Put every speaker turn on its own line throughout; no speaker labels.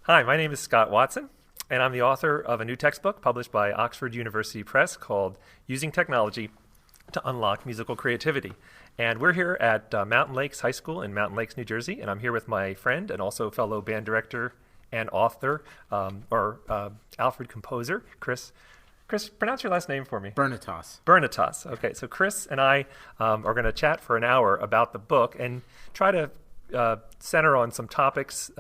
Hi, my name is Scott Watson, and I'm the author of a new textbook published by Oxford University Press called Using Technology to Unlock Musical Creativity. And we're here at Mountain Lakes High School in Mountain Lakes, New Jersey, and I'm here with my friend and also fellow band director and author, Alfred composer, Chris. Chris, pronounce your last name for me.
Bernotas.
Bernotas. Okay, so Chris and I are going to chat for an hour about the book and try to center on some topics,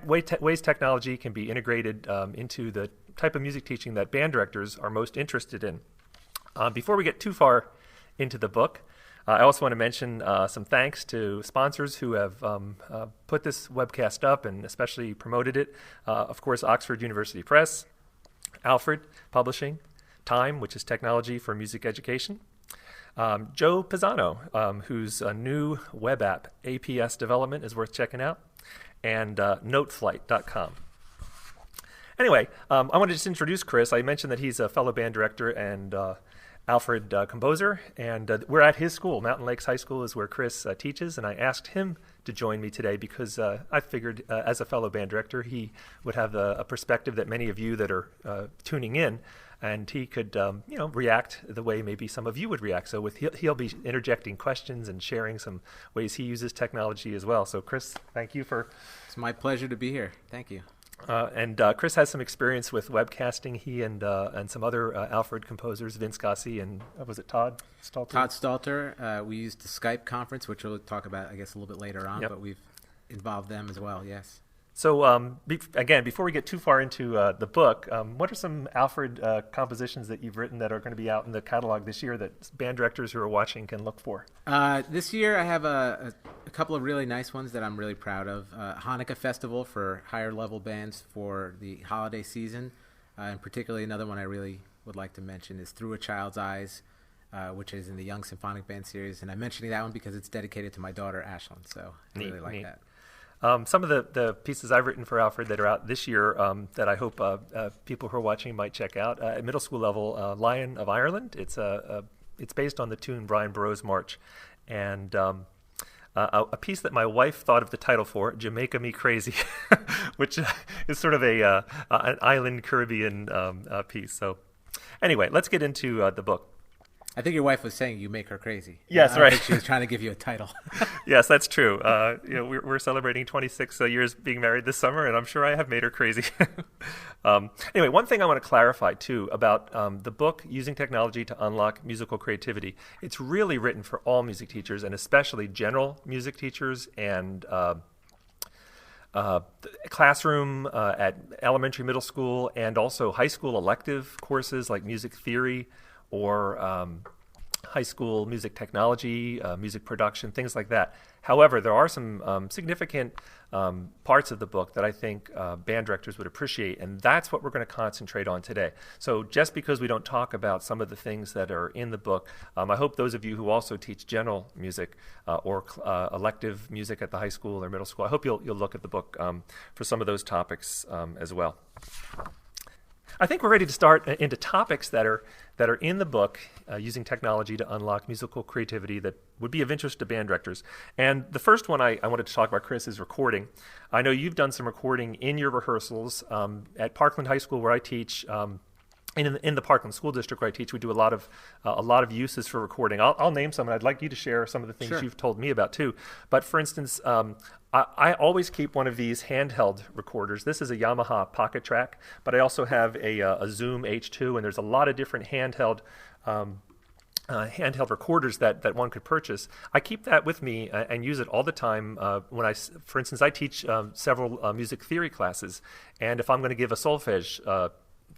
ways technology can be integrated into the type of music teaching that band directors are most interested in. Before we get too far into the book, I also want to mention some thanks to sponsors who have put this webcast up and especially promoted it. Of course, Oxford University Press, Alfred Publishing, Time, which is technology for music education, Joe Pisano, whose new web app, APS development, is worth checking out, and Noteflight.com. Anyway, I wanted to just introduce Chris. I mentioned that he's a fellow band director and Alfred composer, and we're at his school. Mountain Lakes High School is where Chris teaches, and I asked him to join me today because I figured as a fellow band director he would have a perspective that many of you that are tuning in, and he could react the way maybe some of you would react. So he'll be interjecting questions and sharing some ways he uses technology as well. So Chris, thank you for...
It's my pleasure to be here. Thank you.
And Chris has some experience with webcasting. He and some other Alfred composers, Vince Gossi and was it Todd Stalter?
Todd Stalter. We used the Skype conference, which we'll talk about, I guess, a little bit later on. Yep. But we've involved them as well. Yes.
So again, before we get too far into the book, what are some Alfred compositions that you've written that are going to be out in the catalog this year that band directors who are watching can look for?
This year I have a couple of really nice ones that I'm really proud of. Hanukkah Festival for higher level bands for the holiday season. And particularly another one I really would like to mention is Through a Child's Eyes, which is in the Young Symphonic Band series. And I'm mentioning that one because it's dedicated to my daughter, Ashlyn. So I really like that.
Some of the pieces I've written for Alfred that are out this year that I hope people who are watching might check out. At middle school level, Lion of Ireland. It's based on the tune Brian Burrow's March. And a piece that my wife thought of the title for, Jamaica Me Crazy, which is sort of an island Caribbean piece. So anyway, let's get into the book.
I think your wife was saying you make her crazy.
Yes,
I
right.
think she was trying to give you a title.
Yes, that's true. We're celebrating 26 years being married this summer, and I'm sure I have made her crazy. Anyway, one thing I want to clarify, too, about the book, Using Technology to Unlock Musical Creativity. It's really written for all music teachers, and especially general music teachers and classroom at elementary, middle school, and also high school elective courses like music theory, or high school music technology, music production, things like that. However, there are some significant parts of the book that I think band directors would appreciate, and that's what we're going to concentrate on today. So just because we don't talk about some of the things that are in the book, I hope those of you who also teach general music or elective music at the high school or middle school, I hope you'll look at the book for some of those topics as well. I think we're ready to start into topics that are in the book, Using Technology to Unlock Musical Creativity, that would be of interest to band directors. And the first one I wanted to talk about, Chris, is recording. I know you've done some recording in your rehearsals at Parkland High School, where I teach. In the Parkland School District where I teach, we do a lot of uses for recording. I'll name some, and I'd like you to share some of the things
Sure.
You've told me about too. But for instance, I always keep one of these handheld recorders. This is a Yamaha Pocket Track, but I also have a Zoom H2, and there's a lot of different handheld recorders that one could purchase. I keep that with me and use it all the time for instance, I teach several music theory classes, and if I'm going to give a solfege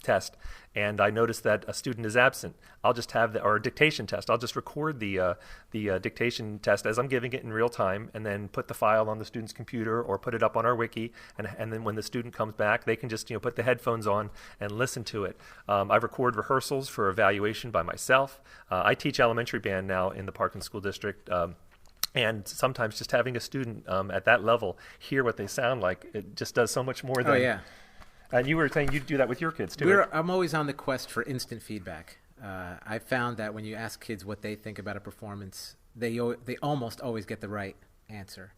test and I notice that a student is absent, I'll just have or a dictation test. I'll just record the dictation test as I'm giving it in real time, and then put the file on the student's computer or put it up on our wiki. And then when the student comes back, they can just put the headphones on and listen to it. I record rehearsals for evaluation by myself. I teach elementary band now in the Parkland School District. And sometimes just having a student at that level hear what they sound like, it just does so much more than.
Oh yeah.
And you were saying you do that with your kids too.
I'm always on the quest for instant feedback. I found that when you ask kids what they think about a performance, they almost always get the right answer.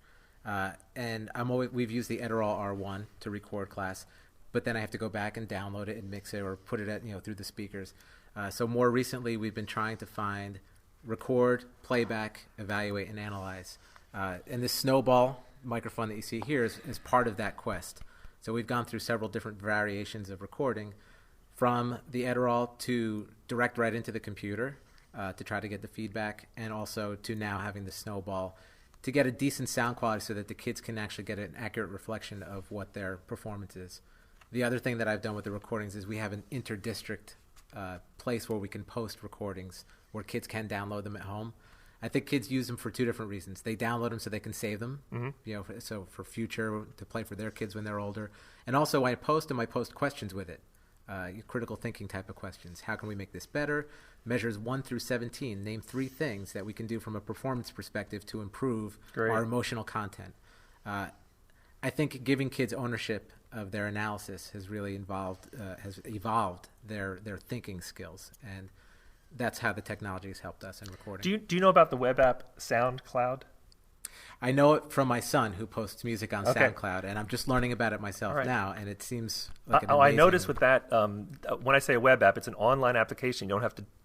And we've used the Edirol R1 to record class, but then I have to go back and download it and mix it or put it through the speakers. So more recently, we've been trying to find record, playback, evaluate, and analyze. And this Snowball microphone that you see here is part of that quest. So we've gone through several different variations of recording, from the Edirol to direct right into the computer to try to get the feedback, and also to now having the Snowball to get a decent sound quality so that the kids can actually get an accurate reflection of what their performance is. The other thing that I've done with the recordings is we have an inter-district place where we can post recordings where kids can download them at home. I think kids use them for two different reasons. They download them so they can save them, so for future, to play for their kids when they're older. And also when I post them, I post questions with it, critical thinking type of questions. How can we make this better? Measures 1 through 17. Name 3 things that we can do from a performance perspective to improve our emotional content. I think giving kids ownership of their analysis has really has evolved their thinking skills, and that's how the technology has helped us in recording.
Do you know about the web app SoundCloud?
I know it from my son, who posts music on SoundCloud, and I'm just learning about it myself now, and it seems like an amazing...
I noticed with that, when I say a web app, it's an online application. You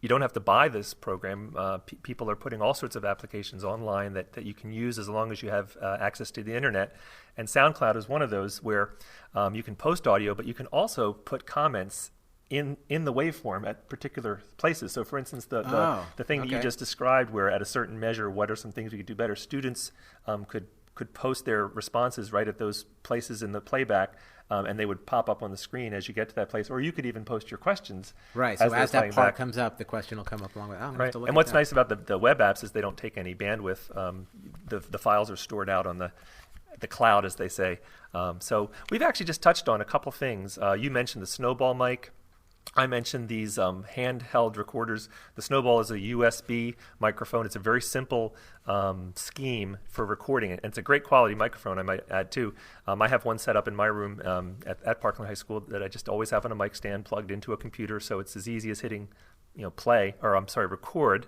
don't have to buy this program. People are putting all sorts of applications online that you can use as long as you have access to the internet. And SoundCloud is one of those where you can post audio, but you can also put comments in the waveform at particular places. So for instance, the thing that you just described, where at a certain measure, what are some things we could do better? Students could post their responses right at those places in the playback, and they would pop up on the screen as you get to that place. Or you could even post your questions.
Right, so as that part comes up, the question will come up along with it.
Right, and what's nice about the web apps is they don't take any bandwidth. The files are stored out on the cloud, as they say. So we've actually just touched on a couple things. You mentioned the Snowball mic. I mentioned these handheld recorders. The Snowball is a USB microphone. It's a very simple scheme for recording it. And it's a great quality microphone, I might add, too. I have one set up in my room at Parkland High School that I just always have on a mic stand plugged into a computer, so it's as easy as hitting record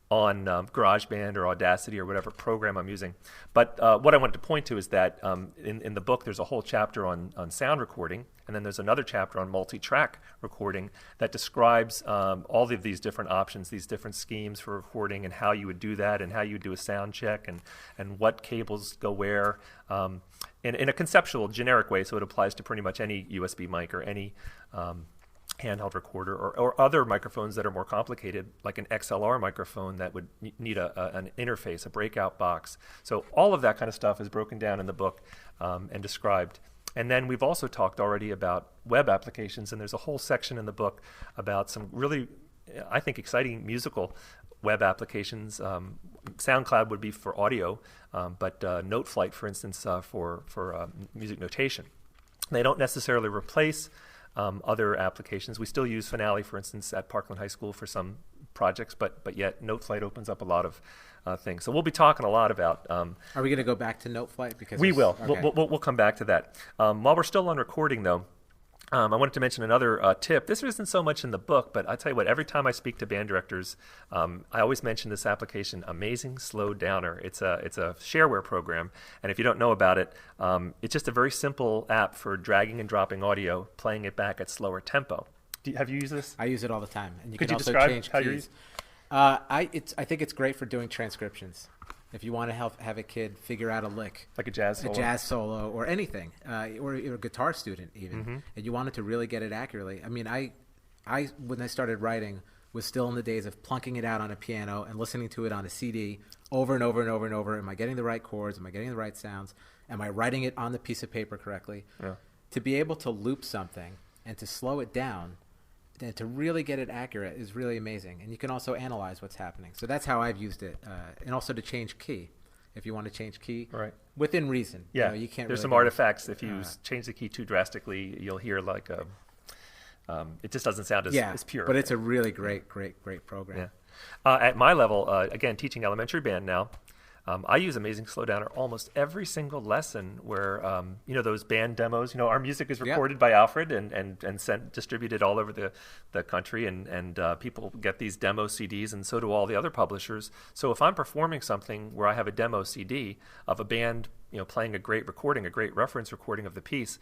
on GarageBand or Audacity or whatever program I'm using. But what I wanted to point to is that in the book there's a whole chapter on sound recording, and then there's another chapter on multi-track recording that describes all of these different options, these different schemes for recording, and how you would do that, and how you would do a sound check, and what cables go where, in a conceptual, generic way, so it applies to pretty much any USB mic or any handheld recorder, or other microphones that are more complicated, like an XLR microphone that would need an interface, a breakout box. So all of that kind of stuff is broken down in the book and described. And then we've also talked already about web applications, and there's a whole section in the book about some really, I think, exciting musical web applications. SoundCloud would be for audio, but Noteflight, for instance, for music notation. They don't necessarily replace other applications. We still use Finale, for instance, at Parkland High School for some projects, but yet Noteflight opens up a lot of things. So we'll be talking a lot about...
Are we going to go back to Noteflight? Because
we will.
Okay.
We'll come back to that. While we're still on recording, though, I wanted to mention another tip. This isn't so much in the book, but I tell you what, every time I speak to band directors, I always mention this application, Amazing Slow Downer. It's a shareware program, and if you don't know about it, it's just a very simple app for dragging and dropping audio, playing it back at slower tempo. Have you used this?
I use it all the time, and
Could
can
you
also
describe
change
how you
keys.
use?
I think it's great for doing transcriptions. If you want to have a kid figure out a lick,
Like a jazz solo?
or anything, or a guitar student even, and you wanted to really get it accurately. I mean, I when I started writing was still in the days of plunking it out on a piano and listening to it on a CD over and over and over and over. Am I getting the right chords? Am I getting the right sounds? Am I writing it on the piece of paper correctly?
Yeah.
To be able to loop something and to slow it down and to really get it accurate is really amazing. And you can also analyze what's happening. So that's how I've used it. And also to change key. If you want to change key,
right,
within reason.
Yeah,
you can't.
There's
really
some artifacts. If you change the key too drastically, you'll hear like it just doesn't sound as pure.
But it's a really great program.
Yeah. At my level, again, teaching elementary band now, I use Amazing Slowdowner almost every single lesson where, those band demos, our music is recorded by Alfred and distributed all over the country, and people get these demo CDs, and so do all the other publishers. So if I'm performing something where I have a demo CD of a band, playing a great recording, a great reference recording of the piece,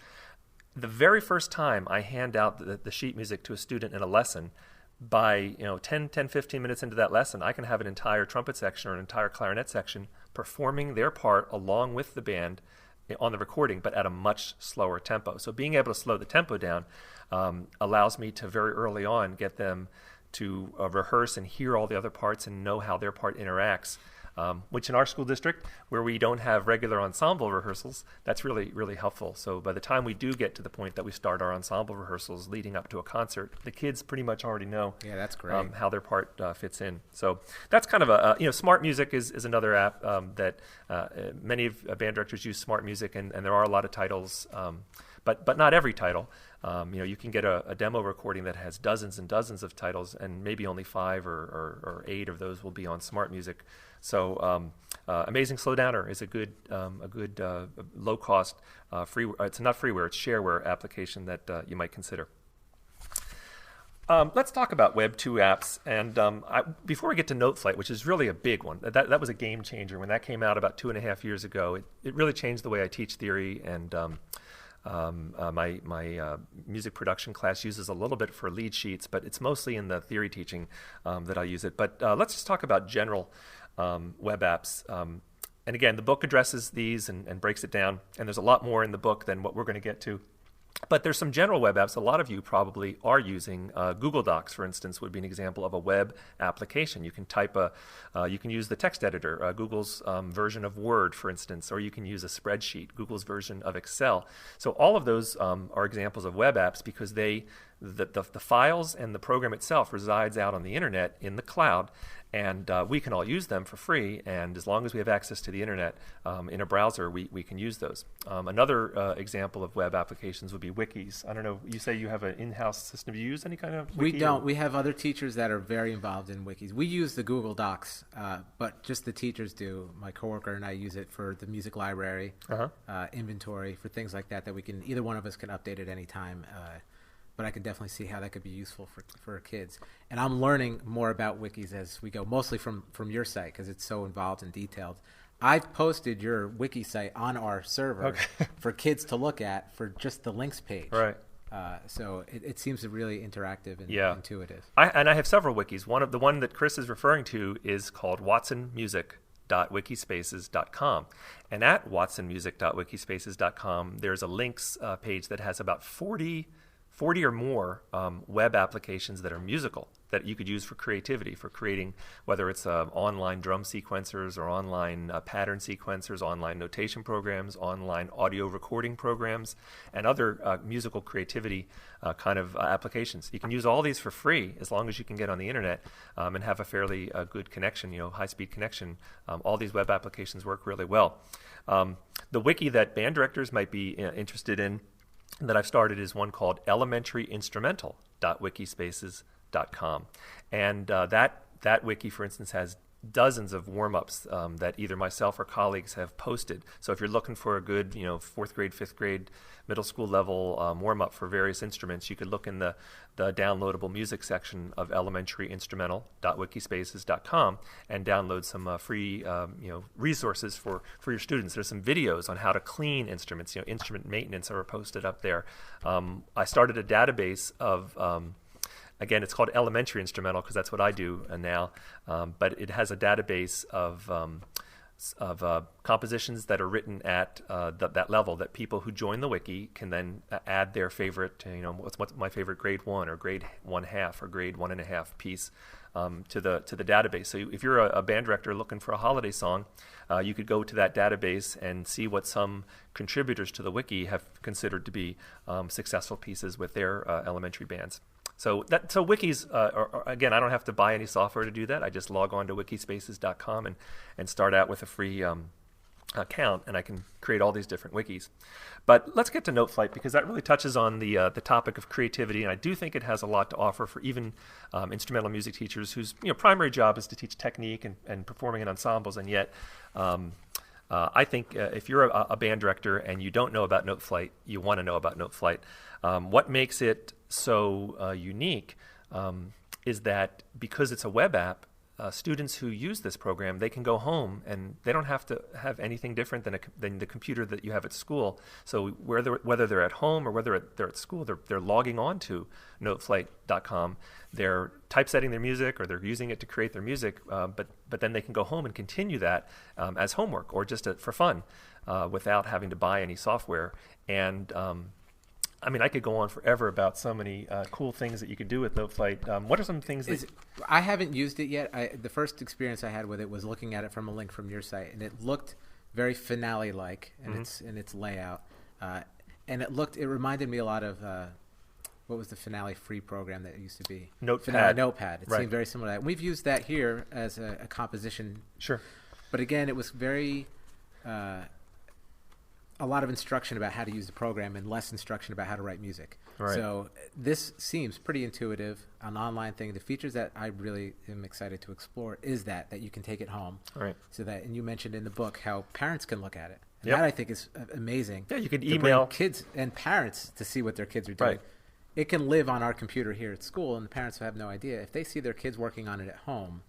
the very first time I hand out the sheet music to a student in a lesson, by 10, 15 minutes into that lesson, I can have an entire trumpet section or an entire clarinet section performing their part along with the band on the recording, but at a much slower tempo. So being able to slow the tempo down allows me to very early on get them to rehearse and hear all the other parts and know how their part interacts. Which in our school district, where we don't have regular ensemble rehearsals, that's really, really helpful. So by the time we do get to the point that we start our ensemble rehearsals leading up to a concert, the kids pretty much already know
that's great.
How their part fits in. So that's kind of Smart Music is another app that many of band directors use Smart Music, and there are a lot of titles, but not every title. You can get a demo recording that has dozens and dozens of titles, and maybe only 5 or 8 of those will be on Smart Music. So Amazing Slowdowner is a good low cost free. It's not freeware; it's shareware application that you might consider. Let's talk about Web 2 apps, and before we get to Noteflight, which is really a big one, that was a game changer when that came out about 2.5 years ago. It really changed the way I teach theory, and my music production class uses a little bit for lead sheets, but it's mostly in the theory teaching that I use it. But let's just talk about general web apps. And again, the book addresses these and breaks it down, and there's a lot more in the book than what we're going to get to. But there's some general web apps. A lot of you probably are using. Google Docs, for instance, would be an example of a web application. You can you can use the text editor, Google's version of Word, for instance, or you can use a spreadsheet, Google's version of Excel. So all of those are examples of web apps because the files and the program itself resides out on the internet in the cloud, and we can all use them for free, and as long as we have access to the internet in a browser, we can use those. Another example of web applications would be Wikis. I don't know, you say you have an in-house system. Do you use any kind of Wiki?
We don't. We have other teachers that are very involved in Wikis. We use the Google Docs, but just the teachers do. My coworker and I use it for the music library, inventory, for things like that we can, either one of us can update at any time. But I can definitely see how that could be useful for kids. And I'm learning more about Wikis as we go, mostly from your site because it's so involved and detailed. I've posted your Wiki site on our server for kids to look at for just the links page.
Right.
So it seems really interactive and intuitive.
I have several wikis. The one that Chris is referring to is called watsonmusic.wikispaces.com. And at watsonmusic.wikispaces.com, there's a links page that has about 40 or more web applications that are musical that you could use for creativity, for creating, whether it's online drum sequencers or online pattern sequencers, online notation programs, online audio recording programs, and other musical creativity kind of applications. You can use all these for free as long as you can get on the internet and have a fairly good connection, high-speed connection. All these web applications work really well. The wiki that band directors might be interested in that I've started is one called elementaryinstrumental.wikispaces.com. And that wiki, for instance, has dozens of warm-ups that either myself or colleagues have posted. So if you're looking for a good, 4th grade, 5th grade, middle school level warm-up for various instruments, you could look in the downloadable music section of elementaryinstrumental.wikispaces.com and download some free, resources for your students. There's some videos on how to clean instruments. Instrument maintenance are posted up there. I started a database of again, it's called Elementary Instrumental because that's what I do now. But it has a database of compositions that are written at that level that people who join the wiki can then add their favorite, what's my favorite grade 1 or grade 1/2 or grade 1.5 piece to the database. So if you're a band director looking for a holiday song, you could go to that database and see what some contributors to the wiki have considered to be successful pieces with their elementary bands. So wikis, again, I don't have to buy any software to do that. I just log on to wikispaces.com and start out with a free account, and I can create all these different wikis. But let's get to Noteflight, because that really touches on the topic of creativity, and I do think it has a lot to offer for even instrumental music teachers whose primary job is to teach technique and performing in ensembles, and yet I think if you're a band director and you don't know about Noteflight, you want to know about Noteflight. What makes it so unique is that because it's a web app, students who use this program, they can go home and they don't have to have anything different than the computer that you have at school. So whether they're at home or whether they're at school, they're logging on to noteflight.com. They're typesetting their music, or they're using it to create their music, but then they can go home and continue that as homework or just for fun without having to buy any software. And I could go on forever about so many cool things that you could do with Noteflight. What are some things that...
I haven't used it yet. The first experience I had with it was looking at it from a link from your site, and it looked very Finale-like in its layout. And it reminded me a lot of... what was the Finale free program that it used to be?
Notepad.
Notepad. It seemed very similar to that. We've used that here as a composition.
Sure.
But again, it was very... a lot of instruction about how to use the program and less instruction about how to write music.
Right.
So this seems pretty intuitive, an online thing. The features that I really am excited to explore is that you can take it home.
Right.
So that, and you mentioned in the book how parents can look at it. And
Yep.
that I think is amazing.
Yeah, you could
to
email
bring kids and parents to see what their kids are doing.
Right.
It can live on our computer here at school, and the parents have no idea. If they see their kids working on it at home,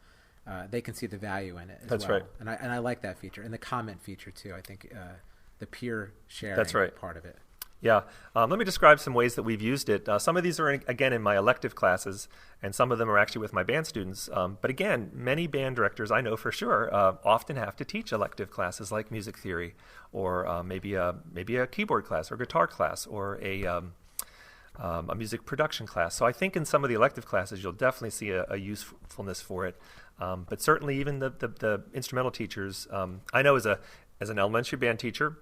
they can see the value in it as
That's
well.
right.
And I like that feature. And the comment feature, too. I think the peer sharing
That's right.
part of it.
Yeah. Let me describe some ways that we've used it. Some of these are, again, in my elective classes, and some of them are actually with my band students. But again, many band directors, I know for sure, often have to teach elective classes like music theory, or maybe a keyboard class or guitar class, or a music production class. So I think in some of the elective classes, you'll definitely see a usefulness for it. But certainly even the instrumental teachers, I know as an elementary band teacher,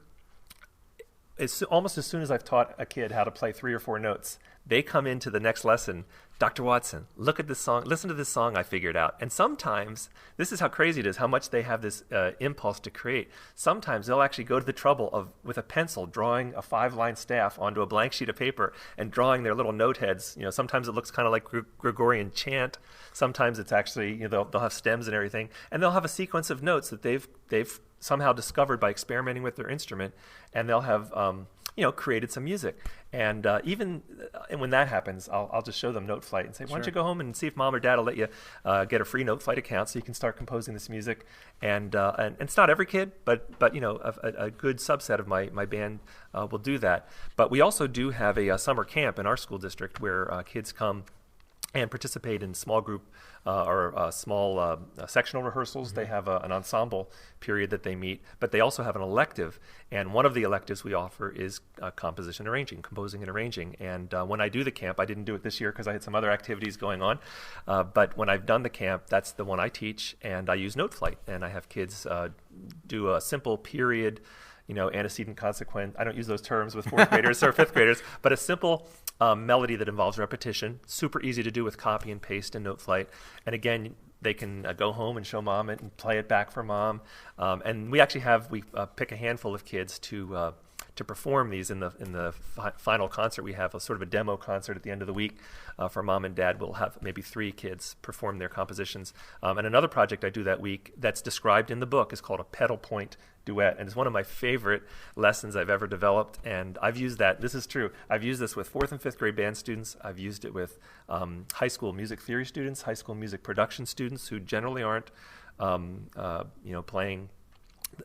it's almost as soon as I've taught a kid how to play 3 or 4 notes, they come into the next lesson, Dr. Watson, look at this song, listen to this song I figured out. And sometimes, this is how crazy it is, how much they have this impulse to create. Sometimes they'll actually go to the trouble of, with a pencil, drawing a 5-line staff onto a blank sheet of paper and drawing their little note heads. Sometimes it looks kind of like Gregorian chant. Sometimes it's actually, they'll have stems and everything. And they'll have a sequence of notes that they've somehow discovered by experimenting with their instrument, and they'll have created some music. And and when that happens, I'll just show them Noteflight and say, why don't you go home and see if mom or dad will let you get a free Noteflight account so you can start composing this music. And it's not every kid, but a good subset of my band will do that. But we also do have a summer camp in our school district where kids come and participate in small group or small sectional rehearsals. They have an ensemble period that they meet, but they also have an elective. And one of the electives we offer is composition arranging, composing and arranging. And when I do the camp, I didn't do it this year because I had some other activities going on, but when I've done the camp, that's the one I teach, and I use Noteflight. And I have kids do a simple period, antecedent, consequent. I don't use those terms with 4th graders or 5th graders, but a simple melody that involves repetition, super easy to do with copy and paste in Noteflight. And again, they can go home and show mom it and play it back for mom. And we actually pick a handful of kids to perform these in the final concert. We have a sort of a demo concert at the end of the week for mom and dad. We'll have maybe 3 kids perform their compositions. And another project I do that week that's described in the book is called a pedal point duet, and it's one of my favorite lessons I've ever developed. And I've used that. This is true. I've used this with 4th and 5th grade band students. I've used it with high school music theory students, high school music production students who generally aren't, playing.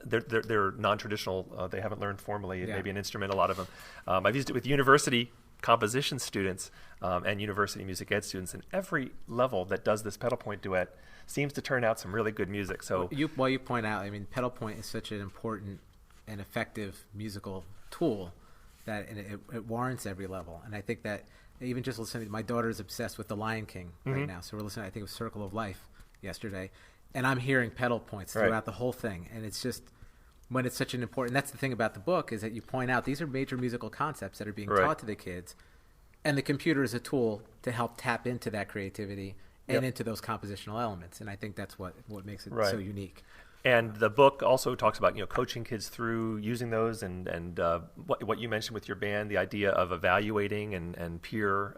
They're non-traditional. They haven't learned formally maybe an instrument. A lot of them. I've used it with university composition students and university music ed students, and every level that does this pedal point duet seems to turn out some really good music. So
you point out, pedal point is such an important and effective musical tool that it warrants every level. And I think that even just listening, my daughter is obsessed with The Lion King right now. So we're listening, I think it was Circle of Life yesterday, and I'm hearing pedal points throughout the whole thing. And it's just, when it's such an important, that's the thing about the book, is that you point out these are major musical concepts that are being taught to the kids, and the computer is a tool to help tap into that creativity and into those compositional elements. And I think that's what makes it so unique.
And the book also talks about coaching kids through using those and what you mentioned with your band, the idea of evaluating and peer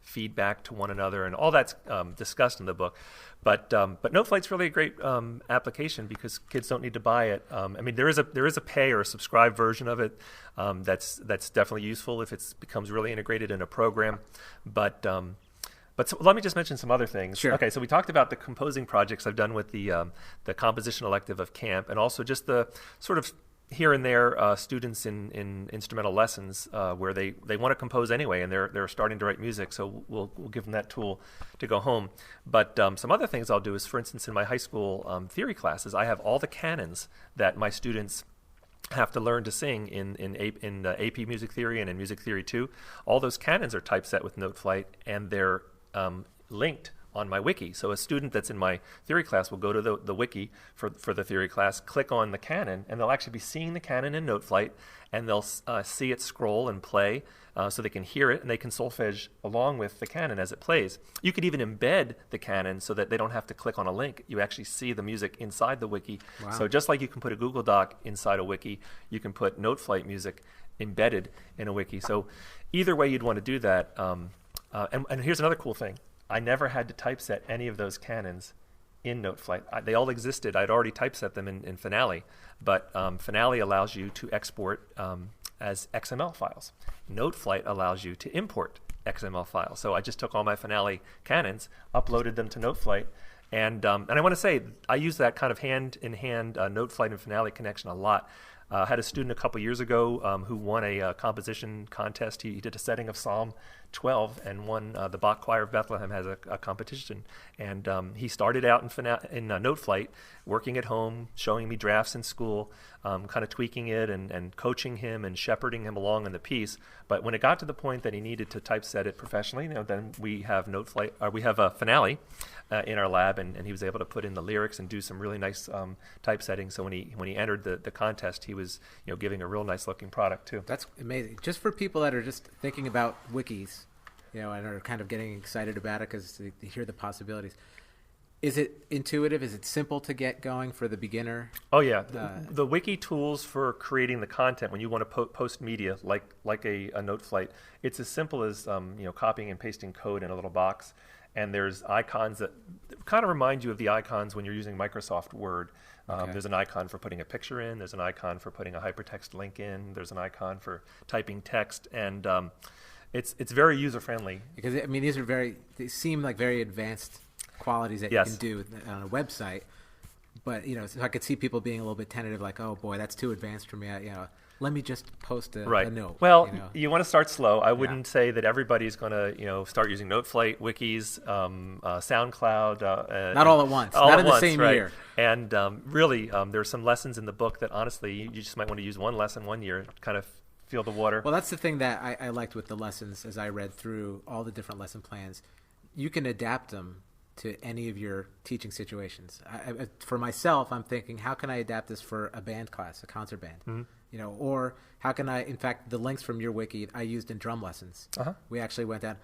feedback to one another, and all that's discussed in the book. But Noflight's really a great application because kids don't need to buy it. I mean, there is a pay or a subscribe version of it that's definitely useful if it becomes really integrated in a program. But so let me just mention some other things.
Sure.
Okay, so we talked about the composing projects I've done with the composition elective of camp, and also just the sort of here and there students in instrumental lessons where they want to compose anyway, and they're starting to write music. So we'll give them that tool to go home. But some other things I'll do is, for instance, in my high school theory classes, I have all the canons that my students have to learn to sing in AP Music Theory and in Music Theory 2. All those canons are typeset with Noteflight, and they're linked on my wiki. So a student that's in my theory class will go to the wiki for the theory class, click on the canon, and they'll actually be seeing the canon in Noteflight, and they'll see it scroll and play, so they can hear it, and they can solfege along with the canon as it plays. You could even embed the canon so that they don't have to click on a link. You actually see the music inside the wiki.
Wow.
So just like you can put a Google Doc inside a wiki, you can put Noteflight music embedded in a wiki. So either way you'd want to do that. And here's another cool thing. I never had to typeset any of those canons in Noteflight. They all existed. I'd already typeset them in Finale, but Finale allows you to export as XML files. Noteflight allows you to import XML files. So I just took all my Finale canons, uploaded them to Noteflight, and I want to say I use that kind of hand-in-hand Noteflight and Finale connection a lot. I had a student a couple years ago who won a composition contest. He did a setting of Psalm 12 and won. The Bach Choir of Bethlehem has a competition. And he started out in Noteflight, working at home, showing me drafts in school, kind of tweaking it and coaching him and shepherding him along in the piece. But when it got to the point that he needed to typeset it professionally, then we have we have a Finale in our lab, and he was able to put in the lyrics and do some really nice typesetting. So when he entered the contest, he was giving a real nice looking product too.
That's amazing. Just for people that are just thinking about wikis, and are kind of getting excited about it because they hear the possibilities. Is it intuitive? Is it simple to get going for the beginner?
Oh yeah, the wiki tools for creating the content when you want to post media like a Noteflight, it's as simple as copying and pasting code in a little box, and there's icons that kind of remind you of the icons when you're using Microsoft Word.
Okay.
There's an icon for putting a picture in. There's an icon for putting a hypertext link in. There's an icon for typing text, and it's very user friendly.
Because they seem like very advanced qualities that
Yes.
you can do on a website. But so I could see people being a little bit tentative, like, oh boy, that's too advanced for me. Let me just post a note.
Well, you want to start slow. I wouldn't say that everybody's going to start using Noteflight, Wikis, SoundCloud.
Not all at once.
Not
in the same year.
And really, there are some lessons in the book that honestly you just might want to use one lesson one year, kind of feel the water.
Well, that's the thing that I liked with the lessons as I read through all the different lesson plans. You can adapt them to any of your teaching situations. For myself, I'm thinking, how can I adapt this for a band class, a concert band? Mm-hmm. Or how can I, in fact, the links from your wiki I used in drum lessons. Uh-huh. We actually went down,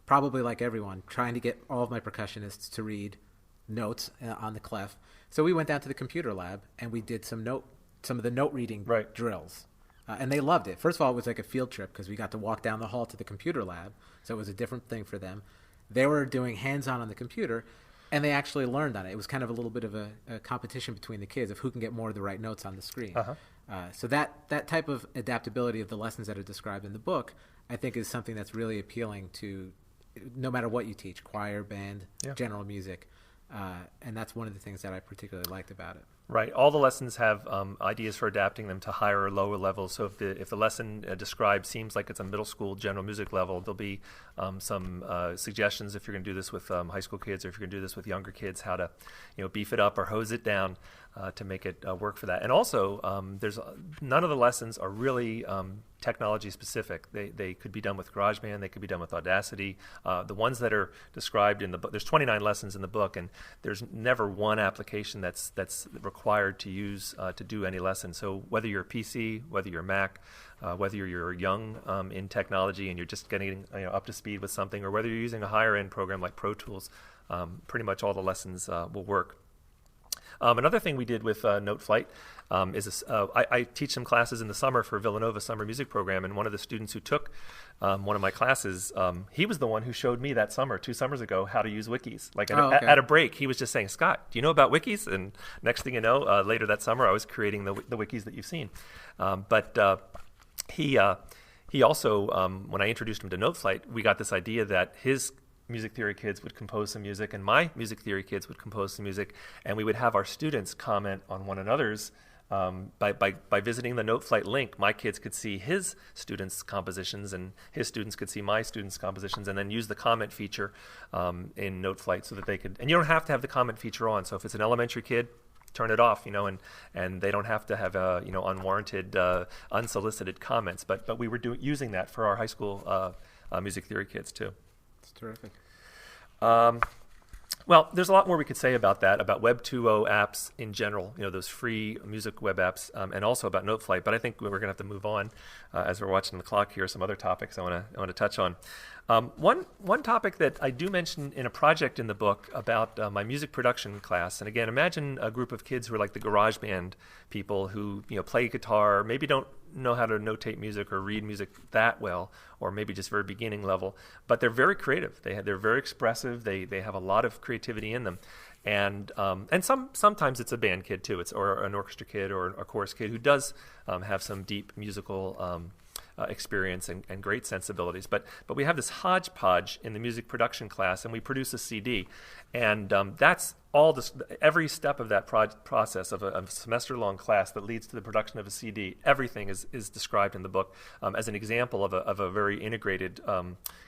probably like everyone, trying to get all of my percussionists to read notes on the clef. So we went down to the computer lab and we did some of the note reading drills. And they loved it. First of all, it was like a field trip because we got to walk down the hall to the computer lab. So it was a different thing for them. They were doing hands-on on the computer, and they actually learned on it. It was kind of a little bit of a competition between the kids of who can get more of the right notes on the screen. Uh-huh. So that type of adaptability of the lessons that are described in the book, I think, is something that's really appealing to no matter what you teach, choir, band, general music. And that's one of the things that I particularly liked about it.
Right. All the lessons have ideas for adapting them to higher or lower levels. So if the lesson described seems like it's a middle school general music level, there'll be some suggestions if you're going to do this with high school kids or if you're going to do this with younger kids, how to beef it up or hose it down to make it work for that. And also, there's none of the lessons are really technology specific. They could be done with GarageBand. They could be done with Audacity. The ones that are described in the book, there's 29 lessons in the book, and there's never one application that's required to use to do any lesson. So whether you're a PC, whether you're Mac, whether you're young in technology and you're just getting up to speed with something, or whether you're using a higher end program like Pro Tools, pretty much all the lessons will work. Another thing we did with Noteflight I teach some classes in the summer for Villanova summer music program, and one of the students who took one of my classes, he was the one who showed me that summer, 2 summers ago, how to use Wikis. Like at a break, he was just saying, "Scott, do you know about Wikis?" And next thing you know, later that summer, I was creating the Wikis that you've seen. He also, when I introduced him to Noteflight, we got this idea that his music theory kids would compose some music and my music theory kids would compose some music, and we would have our students comment on one another's. By visiting the Noteflight link, my kids could see his students' compositions and his students could see my students' compositions, and then use the comment feature in Noteflight so that they could, and you don't have to have the comment feature on. So if it's an elementary kid, turn it off, and they don't have to have unwarranted, unsolicited comments. But we were using that for our high school music theory kids too.
It's terrific.
Well, there's a lot more we could say about that, about Web 2.0 apps in general, those free music web apps, and also about Noteflight. But I think we're going to have to move on as we're watching the clock here. Some other topics I want to touch on. One topic that I do mention in a project in the book about my music production class, and again, imagine a group of kids who are like the garage band people who play guitar, maybe don't know how to notate music or read music that well, or maybe just very beginning level, but they're very creative. They're very expressive. They have a lot of creativity in them, and sometimes it's a band kid too. It's or an orchestra kid or a chorus kid who does have some deep musical experience and great sensibilities. But we have this hodgepodge in the music production class, and we produce a CD, and that's all this, every step of that process of a semester-long class that leads to the production of a CD. Everything is described in the book as an example of a very integrated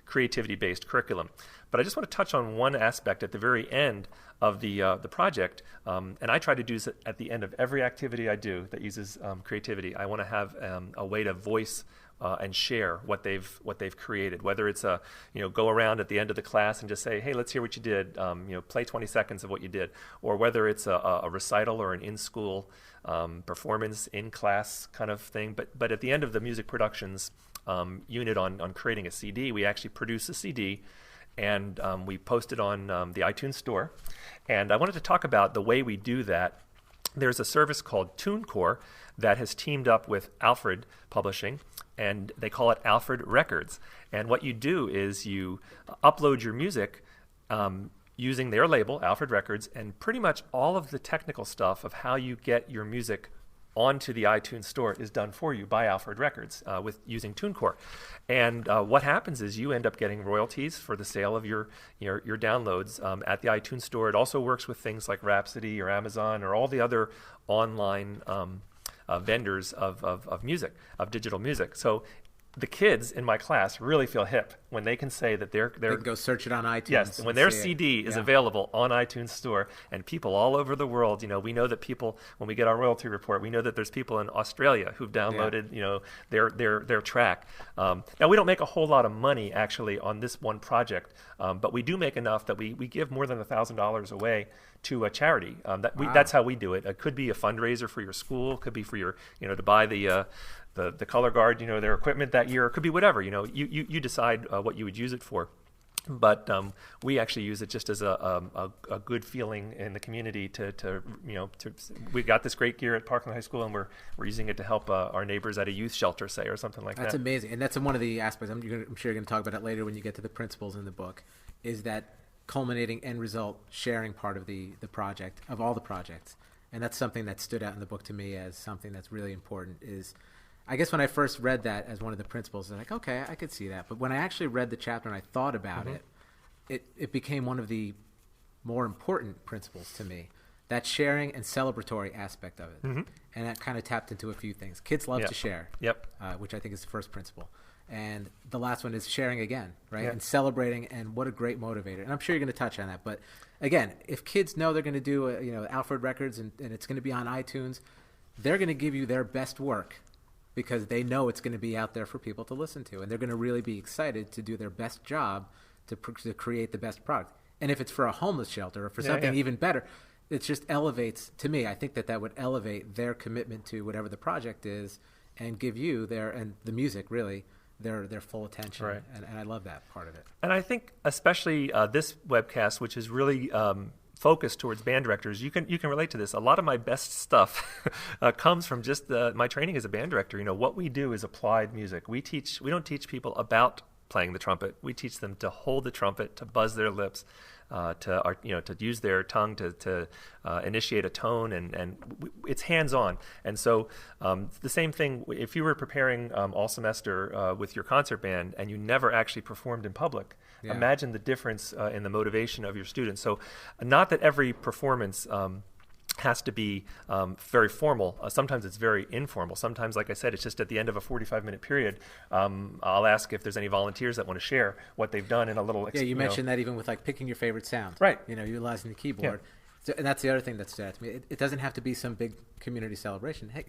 creativity-based curriculum. But I just want to touch on one aspect at the very end of the project, and I try to do this at the end of every activity I do that uses creativity. I want to have a way to voice and share what they've created. Whether it's go around at the end of the class and just say, "Hey, let's hear what you did." Play 20 seconds of what you did, or whether it's a recital or an in-school performance in class kind of thing. But at the end of the music productions unit on creating a CD, we actually produce a CD. And we post it on the iTunes store. And I wanted to talk about the way we do that. There's a service called TuneCore that has teamed up with Alfred Publishing, and they call it Alfred Records. And what you do is you upload your music using their label, Alfred Records, and pretty much all of the technical stuff of how you get your music onto the iTunes store is done for you by Alfred Records with using TuneCore. And what happens is you end up getting royalties for the sale of your downloads at the iTunes store. It also works with things like Rhapsody or Amazon or all the other online vendors of music, of digital music. So the kids in my class really feel hip when they can say that they can
go search it on iTunes.
Yes, when their CD is available on iTunes Store, and people all over the world, we know that people, when we get our royalty report, we know that there's people in Australia who've downloaded, their track. Now we don't make a whole lot of money actually on this one project, but we do make enough that we give more than $1,000 away to a charity. That's how we do it. It could be a fundraiser for your school, could be for your, to buy the color guard, their equipment that year. It could be whatever. You decide what you would use it for. But we actually use it just as a good feeling in the community we got this great gear at Parkland High School, and we're using it to help our neighbors at a youth shelter, say, or something like that.
That's amazing, and that's one of the aspects. I'm sure you're going to talk about it later when you get to the principles in the book. Is that culminating end result sharing part of the project, of all the projects, and that's something that stood out in the book to me as something that's really important. Is I guess when I first read that as one of the principles, I was like, okay, I could see that. But when I actually read the chapter and I thought about it became one of the more important principles to me, that sharing and celebratory aspect of it. And that kind of tapped into a few things. Kids love to share, which I think is the first principle. And the last one is sharing again, right? And celebrating, and what a great motivator. And I'm sure you're going to touch on that. But again, if kids know they're going to do Alfred Records and it's going to be on iTunes, they're going to give you their best work, because they know it's going to be out there for people to listen to, and they're going to really be excited to do their best job to create the best product. And if it's for a homeless shelter or for something even better, it just elevates, to me, I think that would elevate their commitment to whatever the project is and give you and the music really, their full attention. Right. And I love that part of it.
And I think especially this webcast, which is really focused towards band directors, you can relate to this. A lot of my best stuff comes from just my training as a band director. What we do is applied music. We don't teach people about playing the trumpet. We teach them to hold the trumpet, to buzz their lips, to use their tongue to initiate a tone, and it's hands-on. And so the same thing, if you were preparing all semester with your concert band and you never actually performed in public, imagine the difference in the motivation of your students. So not that every performance has to be very formal. Sometimes it's very informal. Sometimes, like I said, it's just at the end of a 45-minute period. I'll ask if there's any volunteers that want to share what they've done in a little.
You mentioned that even with like picking your favorite sound,
right?
Utilizing the keyboard. So, and that's the other thing that stood out to me. It doesn't have to be some big community celebration. Hey,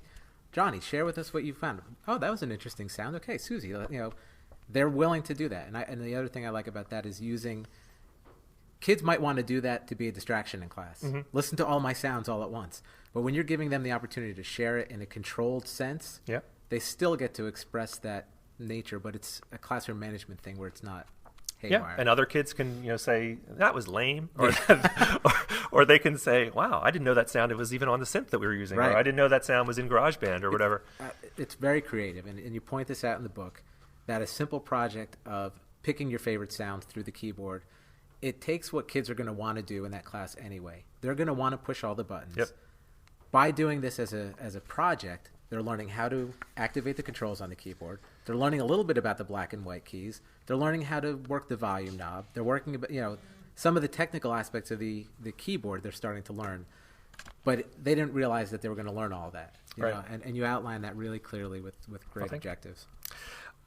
Johnny, share with us what you found. Oh, that was an interesting sound. Okay, Susie, they're willing to do that. And the other thing I like about that is using. Kids might want to do that to be a distraction in class. Mm-hmm. Listen to all my sounds all at once. But when you're giving them the opportunity to share it in a controlled sense, they still get to express that nature, but it's a classroom management thing where it's not haywire.
Yeah, and other kids can say, that was lame, or, or they can say, wow, I didn't know that sound. It was even on the synth that we were using, or I didn't know that sound was in GarageBand or whatever.
It's very creative, and you point this out in the book, that a simple project of picking your favorite sound through the keyboard, it takes what kids are going to want to do in that class anyway. They're going to want to push all the buttons.
Yep.
By doing this as a project, they're learning how to activate the controls on the keyboard. They're learning a little bit about the black and white keys. They're learning how to work the volume knob. They're working about, some of the technical aspects of the keyboard they're starting to learn. But they didn't realize that they were going to learn all that. You know? And you outline that really clearly with great objectives.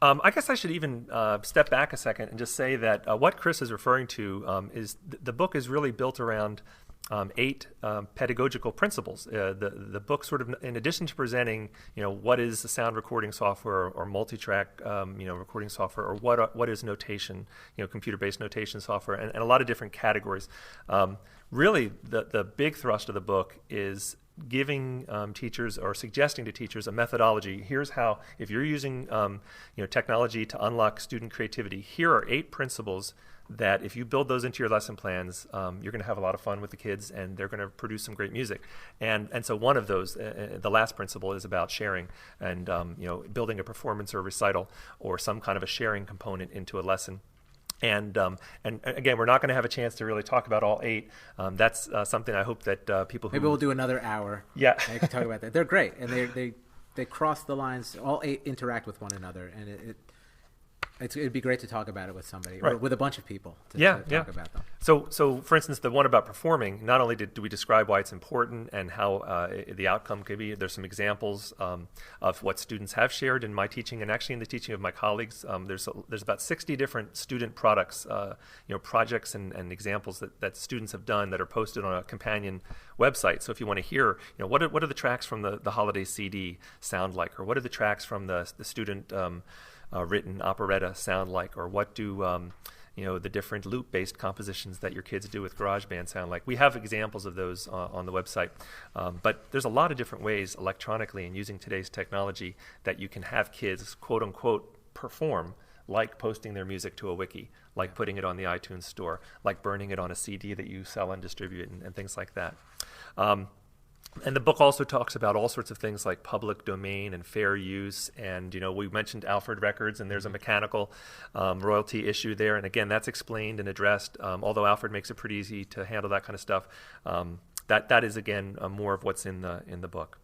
I guess I should even step back a second and just say that what Chris is referring to is the book is really built around 8 pedagogical principles. The book sort of, in addition to presenting, what is the sound recording software or multi-track, recording software, or what is notation, computer-based notation software, and a lot of different categories. Really, the big thrust of the book is giving teachers or suggesting to teachers a methodology. Here's how, if you're using technology to unlock student creativity, here are 8 principles that if you build those into your lesson plans, you're going to have a lot of fun with the kids and they're going to produce some great music. And so one of those, the last principle, is about sharing and building a performance or recital or some kind of a sharing component into a lesson. And again, we're not going to have a chance to really talk about all 8. That's something I hope that people who...
Maybe we'll do another hour.
Yeah.
And I can talk about that. They're great. And they cross the lines. All 8 interact with one another. And it'd be great to talk about it with somebody or with a bunch of people to talk about them.
So for instance, the one about performing, not only do we describe why it's important and how the outcome could be, there's some examples of what students have shared in my teaching and actually in the teaching of my colleagues. There's about 60 different student products, projects and examples that students have done that are posted on a companion website. So if you want to hear, what are the tracks from the holiday CD sound like, or what are the tracks from the student written operetta sound like, or what do the different loop-based compositions that your kids do with GarageBand sound like. We have examples of those on the website, but there's a lot of different ways electronically and using today's technology that you can have kids quote-unquote perform, like posting their music to a wiki, like putting it on the iTunes store, like burning it on a CD that you sell and distribute, and things like that. And the book also talks about all sorts of things like public domain and fair use. And, we mentioned Alfred Records, and there's a mechanical royalty issue there. And again, that's explained and addressed, although Alfred makes it pretty easy to handle that kind of stuff. That is, again, more of what's in the book.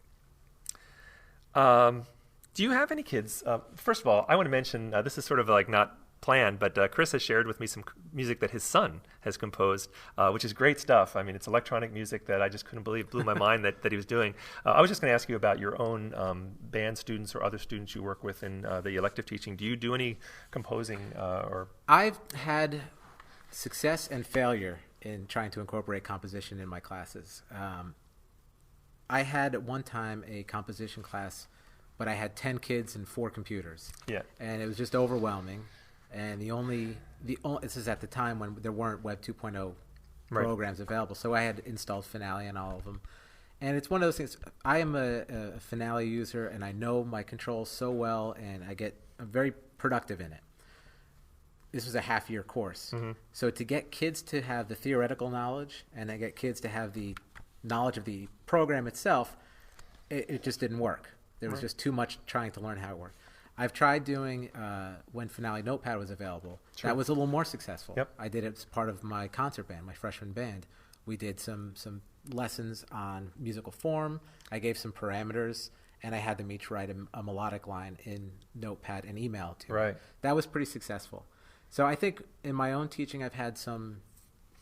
Do you have any kids? First of all, I want to mention, this is sort of like not planned, but Chris has shared with me some music that his son has composed, which is great stuff. I mean, it's electronic music that I just couldn't believe, blew my mind that he was doing. I was just going to ask you about your own band students or other students you work with in the elective teaching. Do you do any composing?
I've had success and failure in trying to incorporate composition in my classes. I had at one time a composition class, but I had 10 kids and 4 computers. Yeah. And it was just overwhelming. And this is at the time when there weren't Web 2.0 programs available, so I had installed Finale on all of them. And it's one of those things. I am a Finale user, and I know my controls so well, and I'm very productive in it. this was a half-year course. So to get kids to have the theoretical knowledge and to get kids to have the knowledge of the program itself, it just didn't work. There was just too much trying to learn how it worked. I've tried doing, when Finale Notepad was available, that was a little more successful. I did it as part of my concert band, my freshman band. We did some lessons on musical form. I gave some parameters, and I had them each write a melodic line in Notepad and email to me. That was pretty successful. So I think in my own teaching, I've had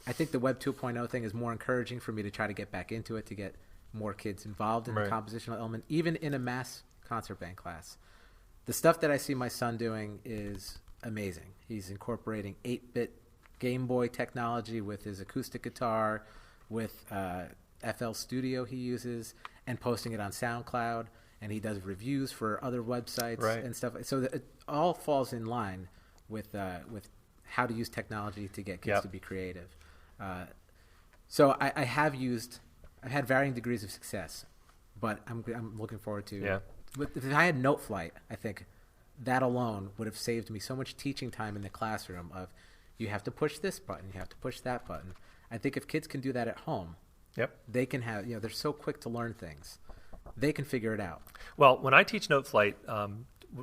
I think the Web 2.0 thing is more encouraging for me to try to get back into it, to get more kids involved in the compositional element, even in a mass concert band class. The stuff that I see my son doing is amazing. He's incorporating 8-bit Game Boy technology with his acoustic guitar, with FL Studio he uses, and posting it on SoundCloud. And he does reviews for other websites and stuff. So it all falls in line with how to use technology to get kids to be creative. So I've had varying degrees of success, but I'm looking forward to. If I had Noteflight, I think that alone would have saved me so much teaching time in the classroom. Of you have to push this button, you have to push that button. I think if kids can do that at home, they can have. They're so quick to learn things. They can figure it out. Well,
when I teach Noteflight,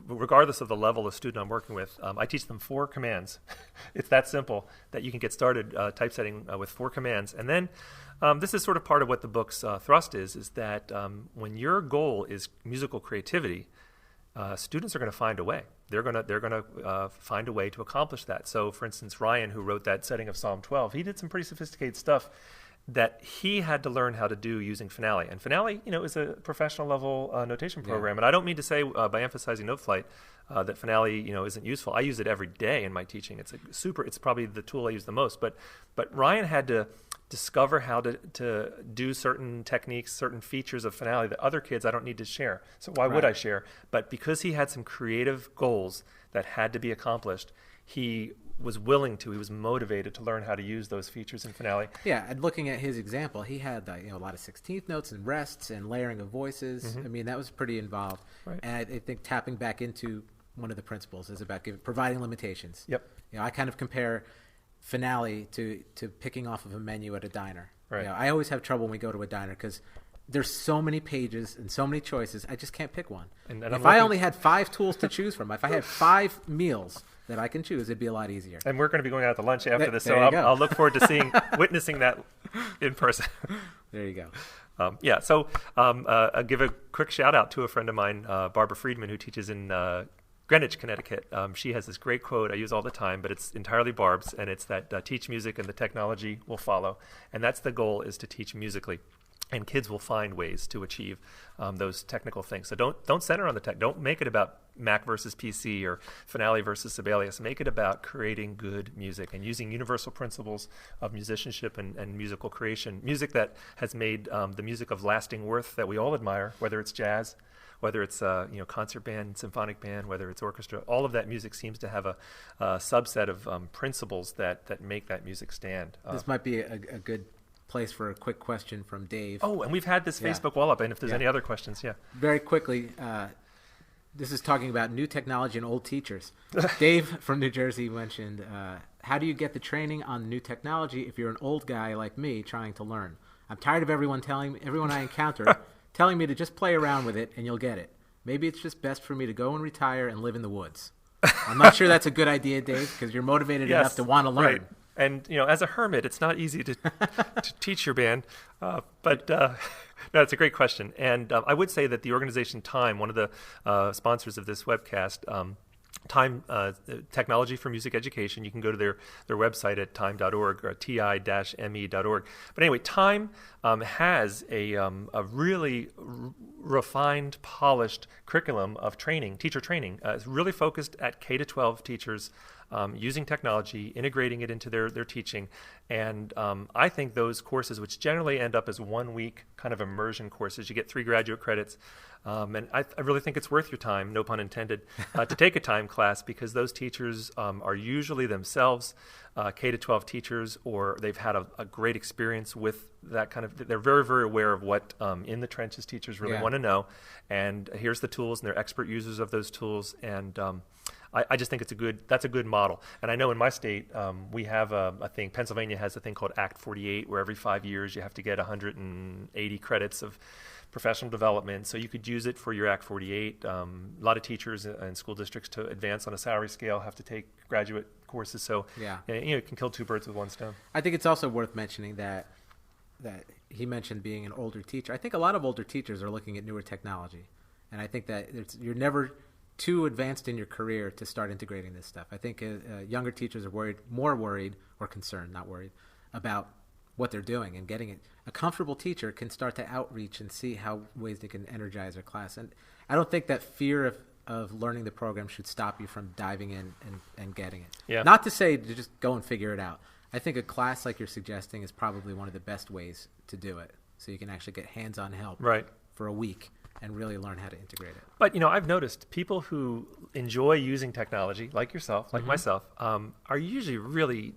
regardless of the level of student I'm working with, I teach them 4 commands. It's that simple that you can get started typesetting with 4 commands. And then this is sort of part of what the book's thrust is that when your goal is musical creativity, students are going to find a way. They're going to find a way to accomplish that. So, for instance, Ryan, who wrote that setting of Psalm 12, he did some pretty sophisticated stuff that he had to learn how to do using Finale. And Finale, is a professional level notation program. And I don't mean to say by emphasizing Noteflight that Finale, isn't useful. I use it every day in my teaching. It's probably the tool I use the most. But Ryan had to discover how to do certain techniques, certain features of Finale that other kids I don't need to share. So why would I share? But because he had some creative goals that had to be accomplished, he was motivated to learn how to use those features in Finale.
Yeah, and looking at his example, he had a lot of 16th notes and rests and layering of voices. I mean, that was pretty involved. And I think tapping back into one of the principles is about providing limitations. I kind of compare Finale to picking off of a menu at a diner. I always have trouble when we go to a diner because there's so many pages and so many choices. I just can't pick one. And if I only had 5 tools to choose from, if I had 5 meals that I can choose, it'd be a lot easier.
And we're going to be going out to lunch after this, so I'll look forward to witnessing that in person.
There you go.
So I'll give a quick shout out to a friend of mine, Barbara Friedman, who teaches in Greenwich, Connecticut. She has this great quote I use all the time, but it's entirely Barb's, and it's that teach music and the technology will follow. And that's the goal, is to teach musically. And kids will find ways to achieve those technical things. So don't center on the tech. Don't make it about Mac versus PC or Finale versus Sibelius. Make it about creating good music and using universal principles of musicianship and musical creation. Music that has made the music of lasting worth that we all admire, whether it's jazz, whether it's concert band, symphonic band, whether it's orchestra. All of that music seems to have a subset of principles that make that music stand.
This might be a good place for a quick question from Dave.
Oh, and we've had this Facebook wall up, and if there's any other questions,
Very quickly, this is talking about new technology and old teachers. Dave from New Jersey mentioned, how do you get the training on new technology if you're an old guy like me trying to learn? I'm tired of everyone I encounter telling me to just play around with it and you'll get it. Maybe it's just best for me to go and retire and live in the woods. I'm not sure that's a good idea, Dave, because you're motivated enough to want to learn.
Right. And, as a hermit, it's not easy to teach your band. But no, it's a great question. And I would say that the organization Time, one of the sponsors of this webcast, Time Technology for Music Education, you can go to their website at time.org or ti-me.org. But anyway, Time has a really refined, polished curriculum of training, teacher training. It's really focused at K-12 teachers, using technology, integrating it into their teaching. And I think those courses, which generally end up as 1-week kind of immersion courses, you get 3 graduate credits. And I really think it's worth your time, no pun intended, to take a Time class, because those teachers are usually themselves K-12 teachers, or they've had a great experience with that kind of, they're very, very aware of what in the trenches teachers really want to know. And here's the tools, and they're expert users of those tools. And I just think that's a good model. And I know in my state, we have a thing, Pennsylvania has a thing called Act 48, where every 5 years you have to get 180 credits of professional development. So you could use it for your Act 48. A lot of teachers and school districts to advance on a salary scale have to take graduate courses. So it can kill two birds with one stone.
I think it's also worth mentioning that he mentioned being an older teacher. I think a lot of older teachers are looking at newer technology. And I think that you're never too advanced in your career to start integrating this stuff. I think younger teachers are more worried or concerned, not worried, about what they're doing and getting it. A comfortable teacher can start to outreach and see how ways they can energize their class. And I don't think that fear of learning the program should stop you from diving in and getting it.
Yeah.
Not to say to just go and figure it out. I think a class like you're suggesting is probably one of the best ways to do it. So you can actually get hands-on help for a week and really learn how to integrate it.
But, I've noticed people who enjoy using technology, like yourself, like myself, are usually really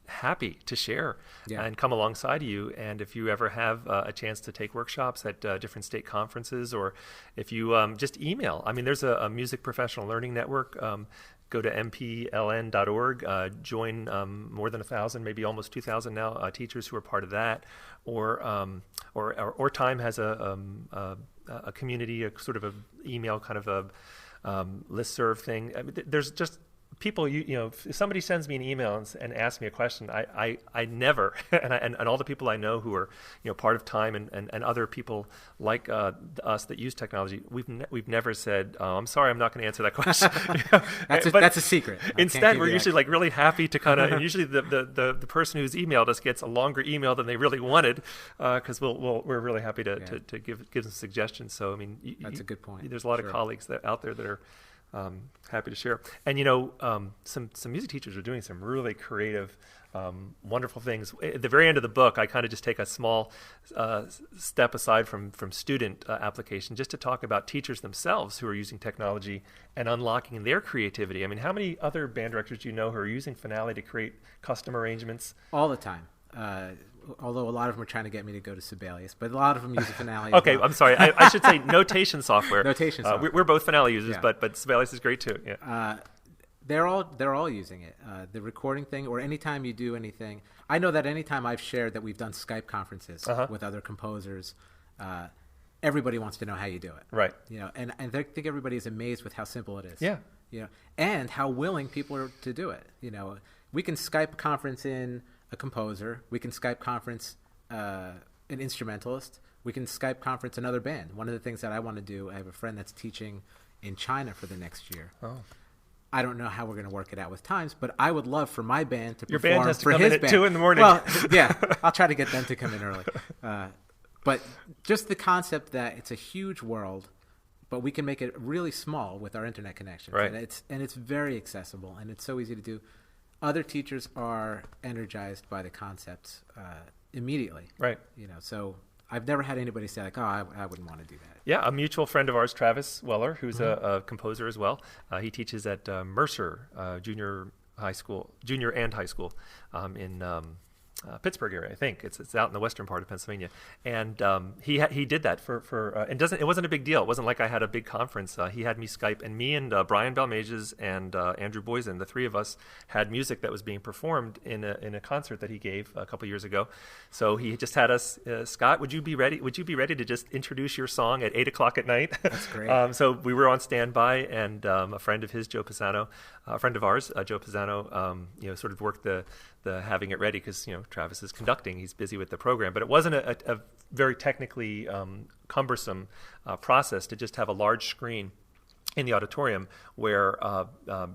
happy to share and come alongside you. And if you ever have a chance to take workshops at different state conferences, or if you just email, there's a music professional learning network. Go to mpln.org, join more than 1,000, maybe almost 2,000 now, teachers who are part of that. Or Time has a community, a sort of a email kind of a listserv thing. There's just people, if somebody sends me an email and asks me a question, I never, and all the people I know who are, part of Time and other people like us that use technology, we've never said, I'm sorry, I'm not going to answer that question.
That's a secret.
Instead, we're usually like really happy to kind of, and usually the person who's emailed us gets a longer email than they really wanted, because we're really happy to give some suggestions. So,
that's a good point.
There's a lot of colleagues out there that are happy to share. And some music teachers are doing some really creative, wonderful things. At the very end of the book, I kind of just take a small step aside from student application just to talk about teachers themselves who are using technology and unlocking their creativity. How many other band directors do you know who are using Finale to create custom arrangements?
All the time. Although a lot of them are trying to get me to go to Sibelius, but a lot of them use Finale.
Okay, I'm sorry. I should say notation software.
Notation software.
We're both Finale users, but Sibelius is great too. Yeah.
They're all using it. The recording thing, or anytime you do anything. I know that anytime I've shared that we've done Skype conferences with other composers, everybody wants to know how you do it.
Right.
And I think everybody is amazed with how simple it is.
Yeah.
And how willing people are to do it. We can Skype conference in a composer. We can Skype conference an instrumentalist. We can Skype conference another band. One of the things that I want to do, I have a friend that's teaching in China for the next year.
Oh.
I don't know how we're going to work it out with times, but I would love for my band to
Your
perform
band has to
for
come
his
in at
band.
2 in the morning.
Well, yeah, I'll try to get them to come in early. But just the concept that it's a huge world, but we can make it really small with our internet connection.
Right.
And it's very accessible, and it's so easy to do. Other teachers are energized by the concepts immediately.
Right.
So I've never had anybody say like, "Oh, I wouldn't want to do that."
Yeah, a mutual friend of ours, Travis Weller, who's a composer as well. He teaches at Mercer Junior and high school in Pittsburgh area, I think. It's out in the western part of Pennsylvania, and he did that for and it wasn't a big deal. It wasn't like I had a big conference. He had me Skype, and me and Brian Balmages and Andrew Boysen, the three of us, had music that was being performed in a concert that he gave a couple years ago. So he just had us, Scott, would you be ready to just introduce your song at 8:00 at night?
That's great.
So we were on standby, and a friend of his, Joe Pisano, a friend of ours, Joe Pisano, sort of worked the having it ready, because Travis is conducting, he's busy with the program, but it wasn't a very technically cumbersome process to just have a large screen in the auditorium where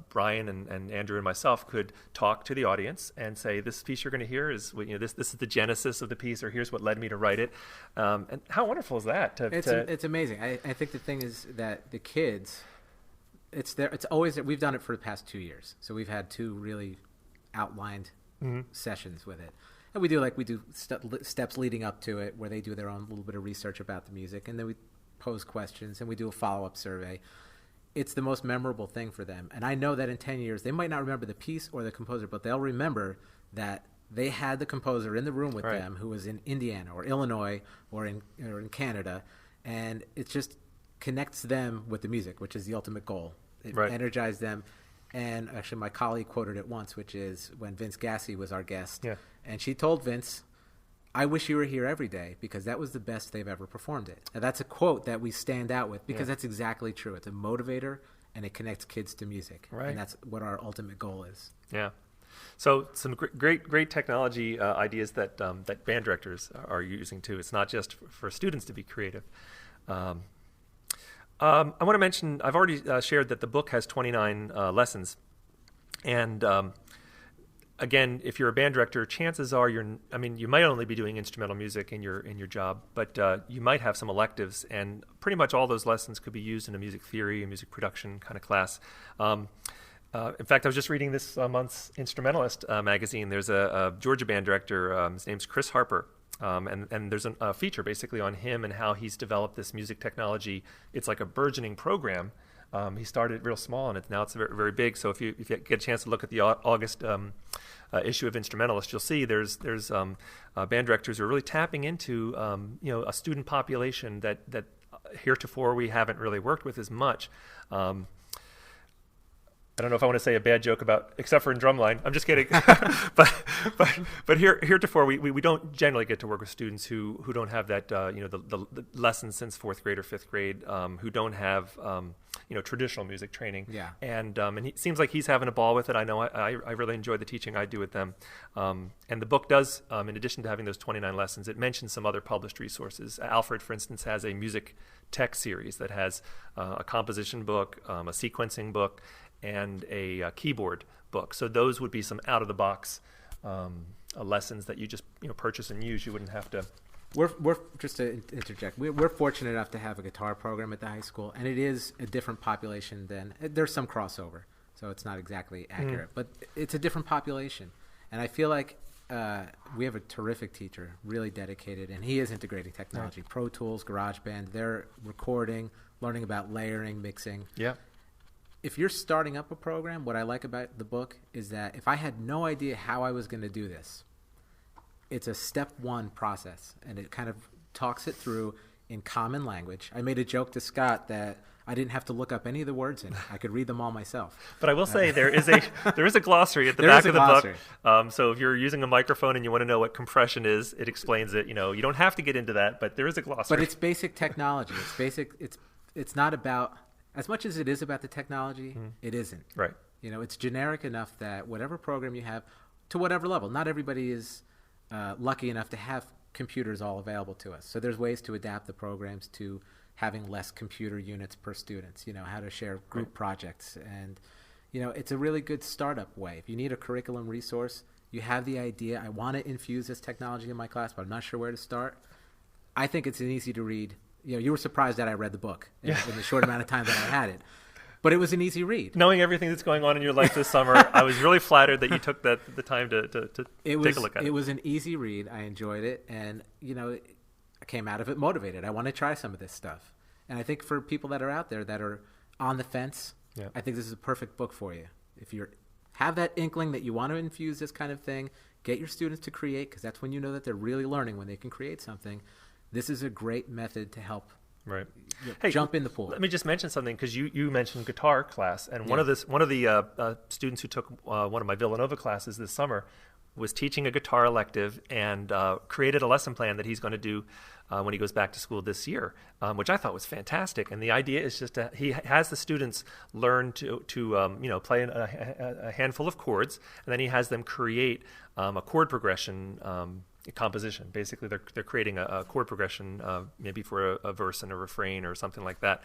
Brian and Andrew and myself could talk to the audience and say, this piece you're going to hear is this is the genesis of the piece, or here's what led me to write it. And how wonderful is that?
It's amazing. I think the thing is that the kids, it's always, we've done it for the past 2 years, so we've had 2 really outlined sessions with it, and we do steps leading up to it where they do their own little bit of research about the music, and then we pose questions and we do a follow-up survey. It's the most memorable thing for them, and I know that in 10 years they might not remember the piece or the composer, but they'll remember that they had the composer in the room with them who was in Indiana or Illinois or in Canada, and it just connects them with the music, which is the ultimate goal. It energized them. And actually, my colleague quoted it once, which is when Vince Gassi was our guest.
Yeah.
And she told Vince, "I wish you were here every day because that was the best they've ever performed it." And that's a quote that we stand out with because that's exactly true. It's a motivator and it connects kids to music.
Right.
And that's what our ultimate goal is.
Yeah. So some great technology ideas that that band directors are using too. It's not just for students to be creative. I want to mention, I've already shared that the book has 29 lessons. And again, if you're a band director, chances are you might only be doing instrumental music in your job, but you might have some electives, and pretty much all those lessons could be used in a music theory, a music production kind of class. In fact, I was just reading this month's Instrumentalist magazine. There's a Georgia band director. His name's Chris Harper. And there's a feature basically on him and how he's developed this music technology. It's like a burgeoning program. He started real small, and now it's very, very big. So if you get a chance to look at the August issue of Instrumentalist, you'll see there's band directors who are really tapping into a student population that heretofore we haven't really worked with as much. I don't know if I want to say a bad joke about, except for in drumline. I'm just kidding. but heretofore we don't generally get to work with students who don't have that the lessons since fourth grade or fifth grade, who don't have traditional music training.
Yeah.
And it seems like he's having a ball with it. I know I really enjoy the teaching I do with them. And the book does, in addition to having those 29 lessons, it mentions some other published resources. Alfred, for instance, has a music tech series that has a composition book, a sequencing book, and a keyboard book. So those would be some out-of-the-box lessons that you just purchase and use. You wouldn't have to.
We're just to interject. We're fortunate enough to have a guitar program at the high school, and it is a different population than. There's some crossover, so it's not exactly accurate, but it's a different population, and I feel like we have a terrific teacher, really dedicated, and he is integrating technology, right. Pro Tools, GarageBand. They're recording, learning about layering, mixing.
Yeah.
If you're starting up a program, what I like about the book is that if I had no idea how I was going to do this, it's a step one process, and it kind of talks it through in common language. I made a joke to Scott that I didn't have to look up any of the words in it. I could read them all myself.
But I will say there is a glossary at the back of the book. So if you're using a microphone and you want to know what compression is, it explains it. You don't have to get into that, but there is a glossary.
But it's basic technology. It's basic. It's not about. As much as it is about the technology, it isn't.
Right.
It's generic enough that whatever program you have, to whatever level, not everybody is lucky enough to have computers all available to us. So there's ways to adapt the programs to having less computer units per student, how to share group projects. And, it's a really good startup way. If you need a curriculum resource, you have the idea, I want to infuse this technology in my class, but I'm not sure where to start. I think it's an easy to read. You were surprised that I read the book in the short amount of time that I had it. But it was an easy read. Knowing everything that's going on in your life this summer, I was really flattered that you took the time to take a look at it. It was an easy read. I enjoyed it. And, I came out of it motivated. I want to try some of this stuff. And I think for people that are out there that are on the fence, I think this is a perfect book for you. If you have that inkling that you want to infuse this kind of thing, get your students to create, because that's when you know that they're really learning, when they can create something. This is a great method to help jump in the pool. Let me just mention something, because you mentioned guitar class, and one of the students who took one of my Villanova classes this summer was teaching a guitar elective and created a lesson plan that he's going to do when he goes back to school this year, which I thought was fantastic. And the idea is just he has the students learn to play a handful of chords, and then he has them create a chord progression composition. Basically, they're creating a chord progression, maybe for a verse and a refrain or something like that.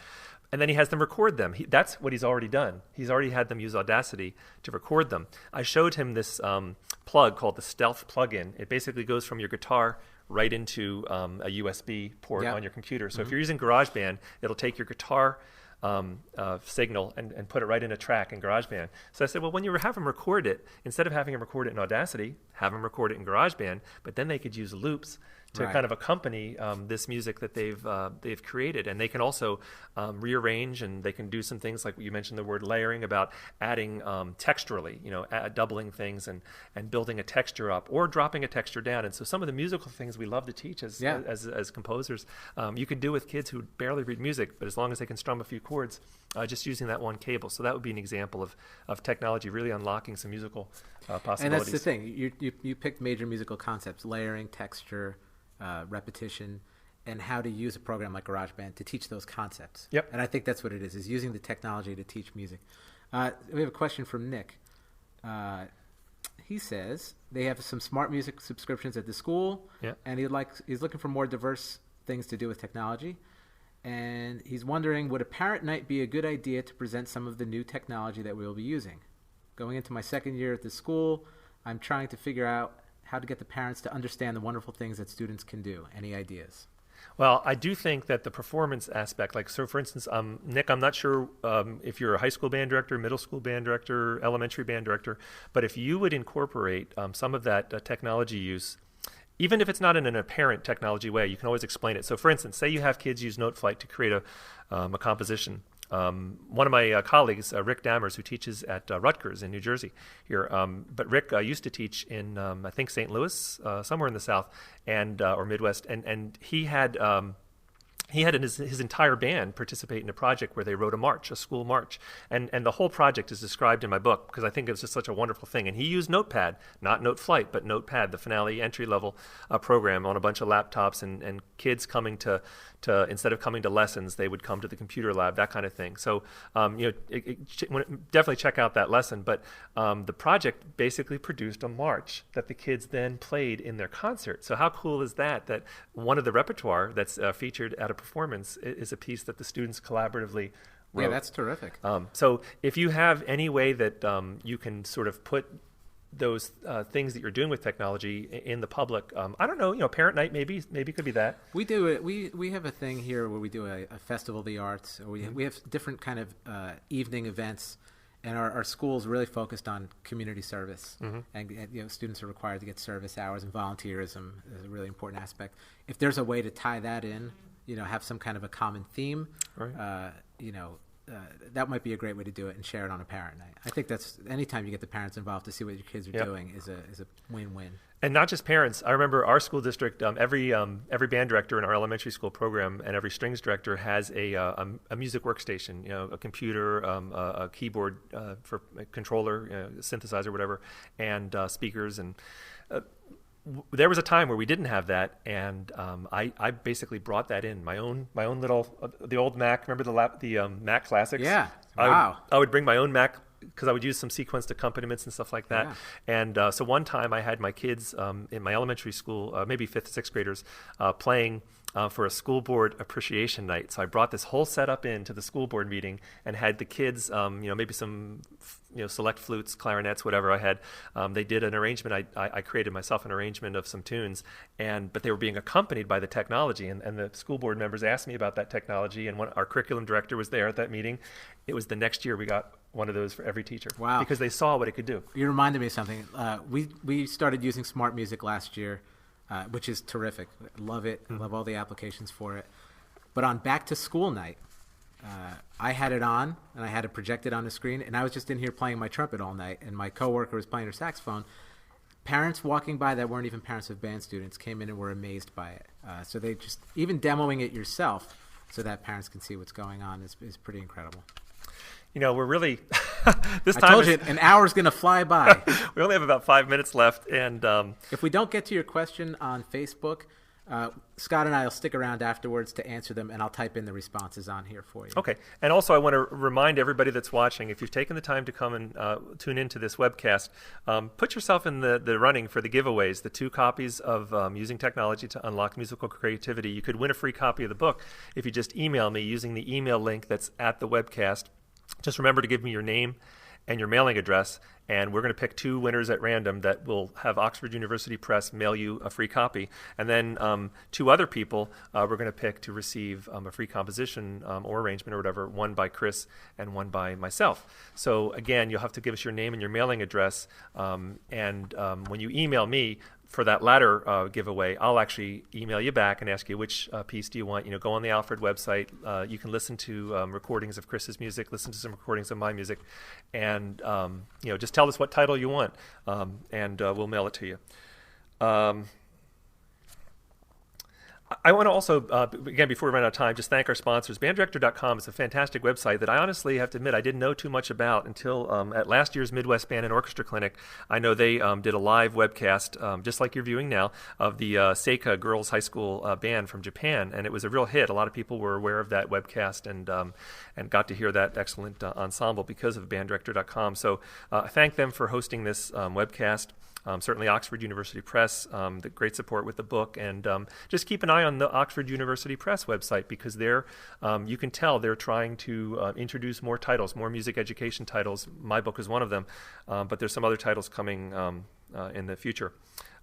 And then he has them record them. That's what he's already done. He's already had them use Audacity to record them. I showed him this plug called the Stealth plugin. It basically goes from your guitar right into a USB port on your computer. So if you're using GarageBand, it'll take your guitar signal and put it right in a track in GarageBand. So I said, well, when you have them record it, instead of having them record it in Audacity, have them record it in GarageBand, but then they could use loops to kind of accompany this music that they've created. And they can also rearrange, and they can do some things like you mentioned the word layering, about adding texturally, doubling things and building a texture up or dropping a texture down. And so some of the musical things we love to teach as composers, you could do with kids who barely read music, but as long as they can strum a few chords,
just using that one cable. So that would be an example of technology really unlocking some musical possibilities.
And that's the thing. You picked major musical concepts: layering, texture, repetition, and how to use a program like GarageBand to teach those concepts.
Yep.
And I think that's what it is using the technology to teach music. We have a question from Nick. He says they have some smart music subscriptions at the school, and he's looking for more diverse things to do with technology. And he's wondering, would a Parrot Night be a good idea to present some of the new technology that we will be using? Going into my second year at the school, I'm trying to figure out how to get the parents to understand the wonderful things that students can do. Any ideas?
Well, I do think that the performance aspect, so for instance, Nick, I'm not sure if you're a high school band director, middle school band director, elementary band director, but if you would incorporate some of that technology use, even if it's not in an apparent technology way, you can always explain it. So for instance, say you have kids use Noteflight to create a composition. One of my colleagues, Rick Dammers, who teaches at Rutgers in New Jersey here, but Rick used to teach in, I think, St. Louis, somewhere in the South and or Midwest, and he had his entire band participate in a project where they wrote a school march. And the whole project is described in my book because I think it's just such a wonderful thing. And he used Notepad, not Noteflight, but Notepad, the Finale entry-level program on a bunch of laptops, and kids coming to instead of coming to lessons, they would come to the computer lab, that kind of thing. So, definitely check out that lesson. But the project basically produced a march that the kids then played in their concert. So how cool is that one of the repertoire that's featured at a performance is a piece that the students collaboratively wrote.
Yeah, that's terrific.
So if you have any way that you can sort of put those things that you're doing with technology in the public, I don't know, Parrot Night maybe could be that.
We do it. We have a thing here where we do a festival of the arts. Or we have different kind of evening events, and our school's really focused on community service. And students are required to get service hours, and volunteerism is a really important aspect. If there's a way to tie that in, have some kind of a common theme, right. That might be a great way to do it and share it on a Parrot Night. I think that's anytime you get the parents involved to see what your kids are doing is a win-win.
And not just parents. I remember our school district, every band director in our elementary school program and every strings director has a music workstation, a computer, a keyboard for a controller, synthesizer, whatever, and speakers. And there was a time where we didn't have that, and I basically brought that in my own little the old Mac. Remember the Mac Classics?
Yeah. Wow.
I would bring my own Mac because I would use some sequenced accompaniments and stuff like that. Yeah. And so one time I had my kids in my elementary school, maybe 5th, 6th graders, playing for a school board appreciation night. So I brought this whole setup into the school board meeting and had the kids, maybe some, select flutes, clarinets, whatever I had. They did an arrangement. I created myself an arrangement of some tunes, but they were being accompanied by the technology. And the school board members asked me about that technology, and our curriculum director was there at that meeting. It was the next year we got one of those for every teacher.
Wow.
Because they saw what it could do.
You reminded me of something. We started using smart music last year, which is terrific. Love it. Mm-hmm. Love all the applications for it. But on back to school night, I had it on and I had it projected on the screen, and I was just in here playing my trumpet all night, and my coworker was playing her saxophone. Parents walking by that weren't even parents of band students came in and were amazed by it. So they just, even demoing it yourself so that parents can see what's going on is pretty incredible.
We're really
this time. I told you an hour's going to fly by.
We only have about 5 minutes left, and
if we don't get to your question on Facebook, Scott and I will stick around afterwards to answer them, and I'll type in the responses on here for you.
Okay. And also I want to remind everybody that's watching, if you've taken the time to come and tune into this webcast, put yourself in the running for the giveaways, the 2 copies of Using Technology to Unlock Musical Creativity. You could win a free copy of the book if you just email me using the email link that's at the webcast. Just remember to give me your name and your mailing address, and we're going to pick 2 winners at random that will have Oxford University Press mail you a free copy. And then 2 other people we're going to pick to receive a free composition or arrangement or whatever, one by Chris and one by myself. So again, you'll have to give us your name and your mailing address, and when you email me, for that latter giveaway, I'll actually email you back and ask you which piece do you want. Go on the Alfred website. You can listen to recordings of Chris's music, listen to some recordings of my music, and just tell us what title you want, and we'll mail it to you. I want to also, again, before we run out of time, just thank our sponsors. Banddirector.com is a fantastic website that I honestly have to admit I didn't know too much about until at last year's Midwest Band and Orchestra Clinic. I know they did a live webcast, just like you're viewing now, of the Seika Girls High School band from Japan, and it was a real hit. A lot of people were aware of that webcast and got to hear that excellent ensemble because of Banddirector.com. So thank them for hosting this webcast. Certainly Oxford University Press, the great support with the book, and just keep an eye on the Oxford University Press website because you can tell they're trying to introduce more titles, more music education titles. My book is one of them, but there's some other titles coming in the future.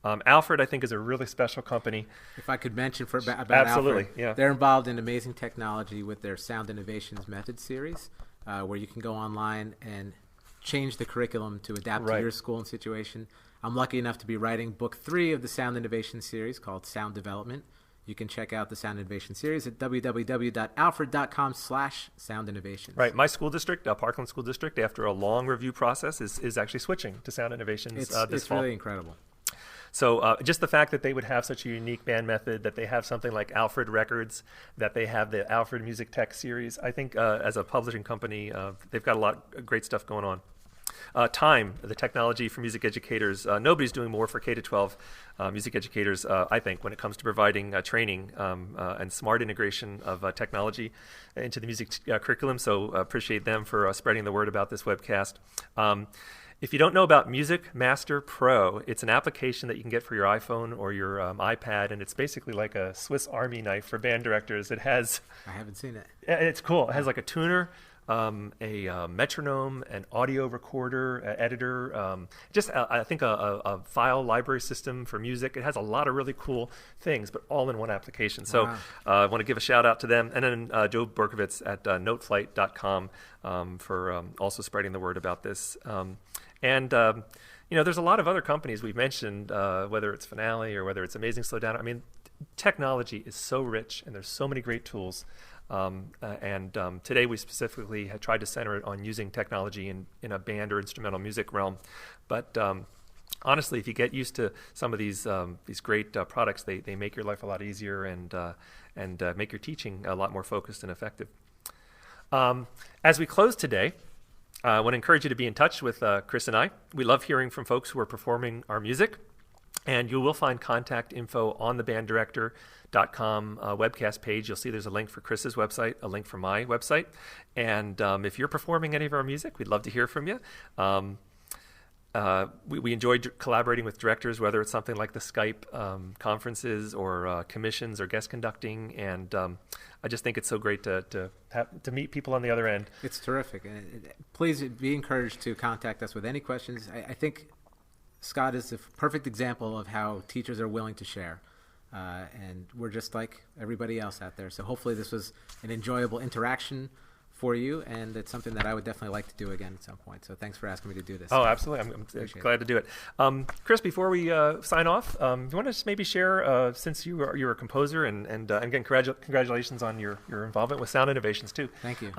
Alfred, I think, is a really special company.
If I could mention about
Absolutely,
Alfred,
yeah.
They're involved in amazing technology with their Sound Innovations Method series, where you can go online and change the curriculum to adapt to your school and situation. I'm lucky enough to be writing book 3 of the Sound Innovation series called Sound Development. You can check out the Sound Innovation series at www.alfred.com/soundinnovations.
Right. My school district, Parkland School District, after a long review process, is actually switching to Sound Innovations this fall.
It's really incredible.
So just the fact that they would have such a unique band method, that they have something like Alfred Records, that they have the Alfred Music Tech series, I think as a publishing company, they've got a lot of great stuff going on. Time, the technology for music educators. Nobody's doing more for K-12 music educators, I think, when it comes to providing training and smart integration of technology into the music curriculum. So appreciate them for spreading the word about this webcast. If you don't know about Music Master Pro, it's an application that you can get for your iPhone or your iPad, and it's basically like a Swiss Army knife for band directors. It has...
I haven't seen it.
It's cool. It has like a tuner, a metronome, an audio recorder, editor, I think a file library system for music. It has a lot of really cool things, but all in one application. So I want to give a shout out to them. And then Joe Berkovitz at Noteflight.com for also spreading the word about this. There's a lot of other companies we've mentioned, whether it's Finale or whether it's Amazing Slowdown. I mean, technology is so rich and there's so many great tools. Today we specifically had tried to center it on using technology in a band or instrumental music realm. But honestly, if you get used to some of these great products, they make your life a lot easier and make your teaching a lot more focused and effective. As we close today, I want to encourage you to be in touch with Chris and I. We love hearing from folks who are performing our music. And you will find contact info on the banddirector.com webcast page. You'll see there's a link for Chris's website, a link for my website. And if you're performing any of our music, we'd love to hear from you. We enjoy collaborating with directors, whether it's something like the Skype conferences or commissions or guest conducting. And I just think it's so great to meet people on the other end.
It's terrific. Please be encouraged to contact us with any questions. I think Scott is a perfect example of how teachers are willing to share. And we're just like everybody else out there. So hopefully this was an enjoyable interaction for you, and it's something that I would definitely like to do again at some point. So thanks for asking me to do this.
Oh, absolutely. I'm glad to do it. Chris, before we sign off, do you want to just maybe share, since you're a composer, and again, congratulations on your involvement with Sound Innovations too.
Thank you.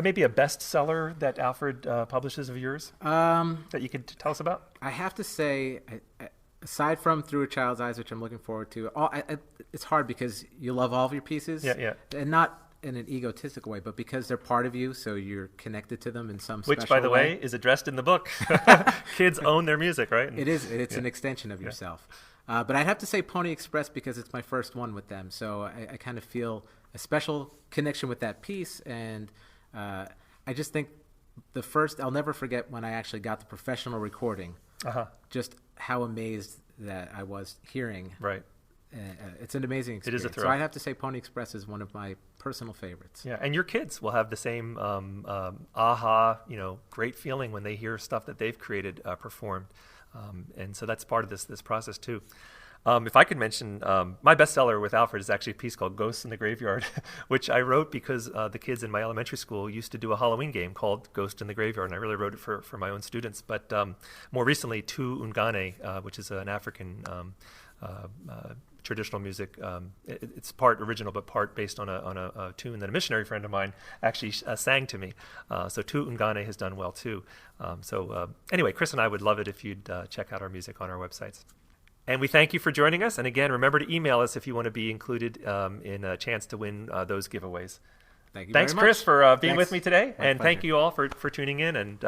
Maybe a bestseller that Alfred publishes of yours that you could tell us about?
I have to say, aside from Through a Child's Eyes, which I'm looking forward to, it's hard because you love all of your pieces.
Yeah.
And not in an egotistical way, but because they're part of you, so you're connected to them in some special way.
Which, by the way, is addressed in the book. Kids own their music, right?
It is. It's an extension of yourself. But I'd have to say Pony Express because it's my first one with them, so I kind of feel a special connection with that piece, and I just think I'll never forget when I actually got the professional recording, just how amazed that I was hearing.
Right.
It's an amazing experience.
It is a thrill.
So I'd have to say Pony Express is one of my personal favorites.
Yeah, and your kids will have the same aha, great feeling when they hear stuff that they've created performed. And so that's part of this process too. If I could mention, my bestseller with Alfred is actually a piece called Ghosts in the Graveyard, which I wrote because the kids in my elementary school used to do a Halloween game called Ghost in the Graveyard, and I really wrote it for my own students. But more recently, Tu Ungane, which is an African traditional music. It's part original, but part based on a tune that a missionary friend of mine actually sang to me. So Tu Ungane has done well too. Anyway, Chris and I would love it if you'd check out our music on our websites. And we thank you for joining us. And again, remember to email us if you want to be included in a chance to win those giveaways.
Thank you
Thanks,
very much.
Chris, for being with me today.
My
and
pleasure.
thank you all for tuning in. And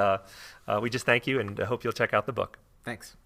we just thank you and hope you'll check out the book.
Thanks.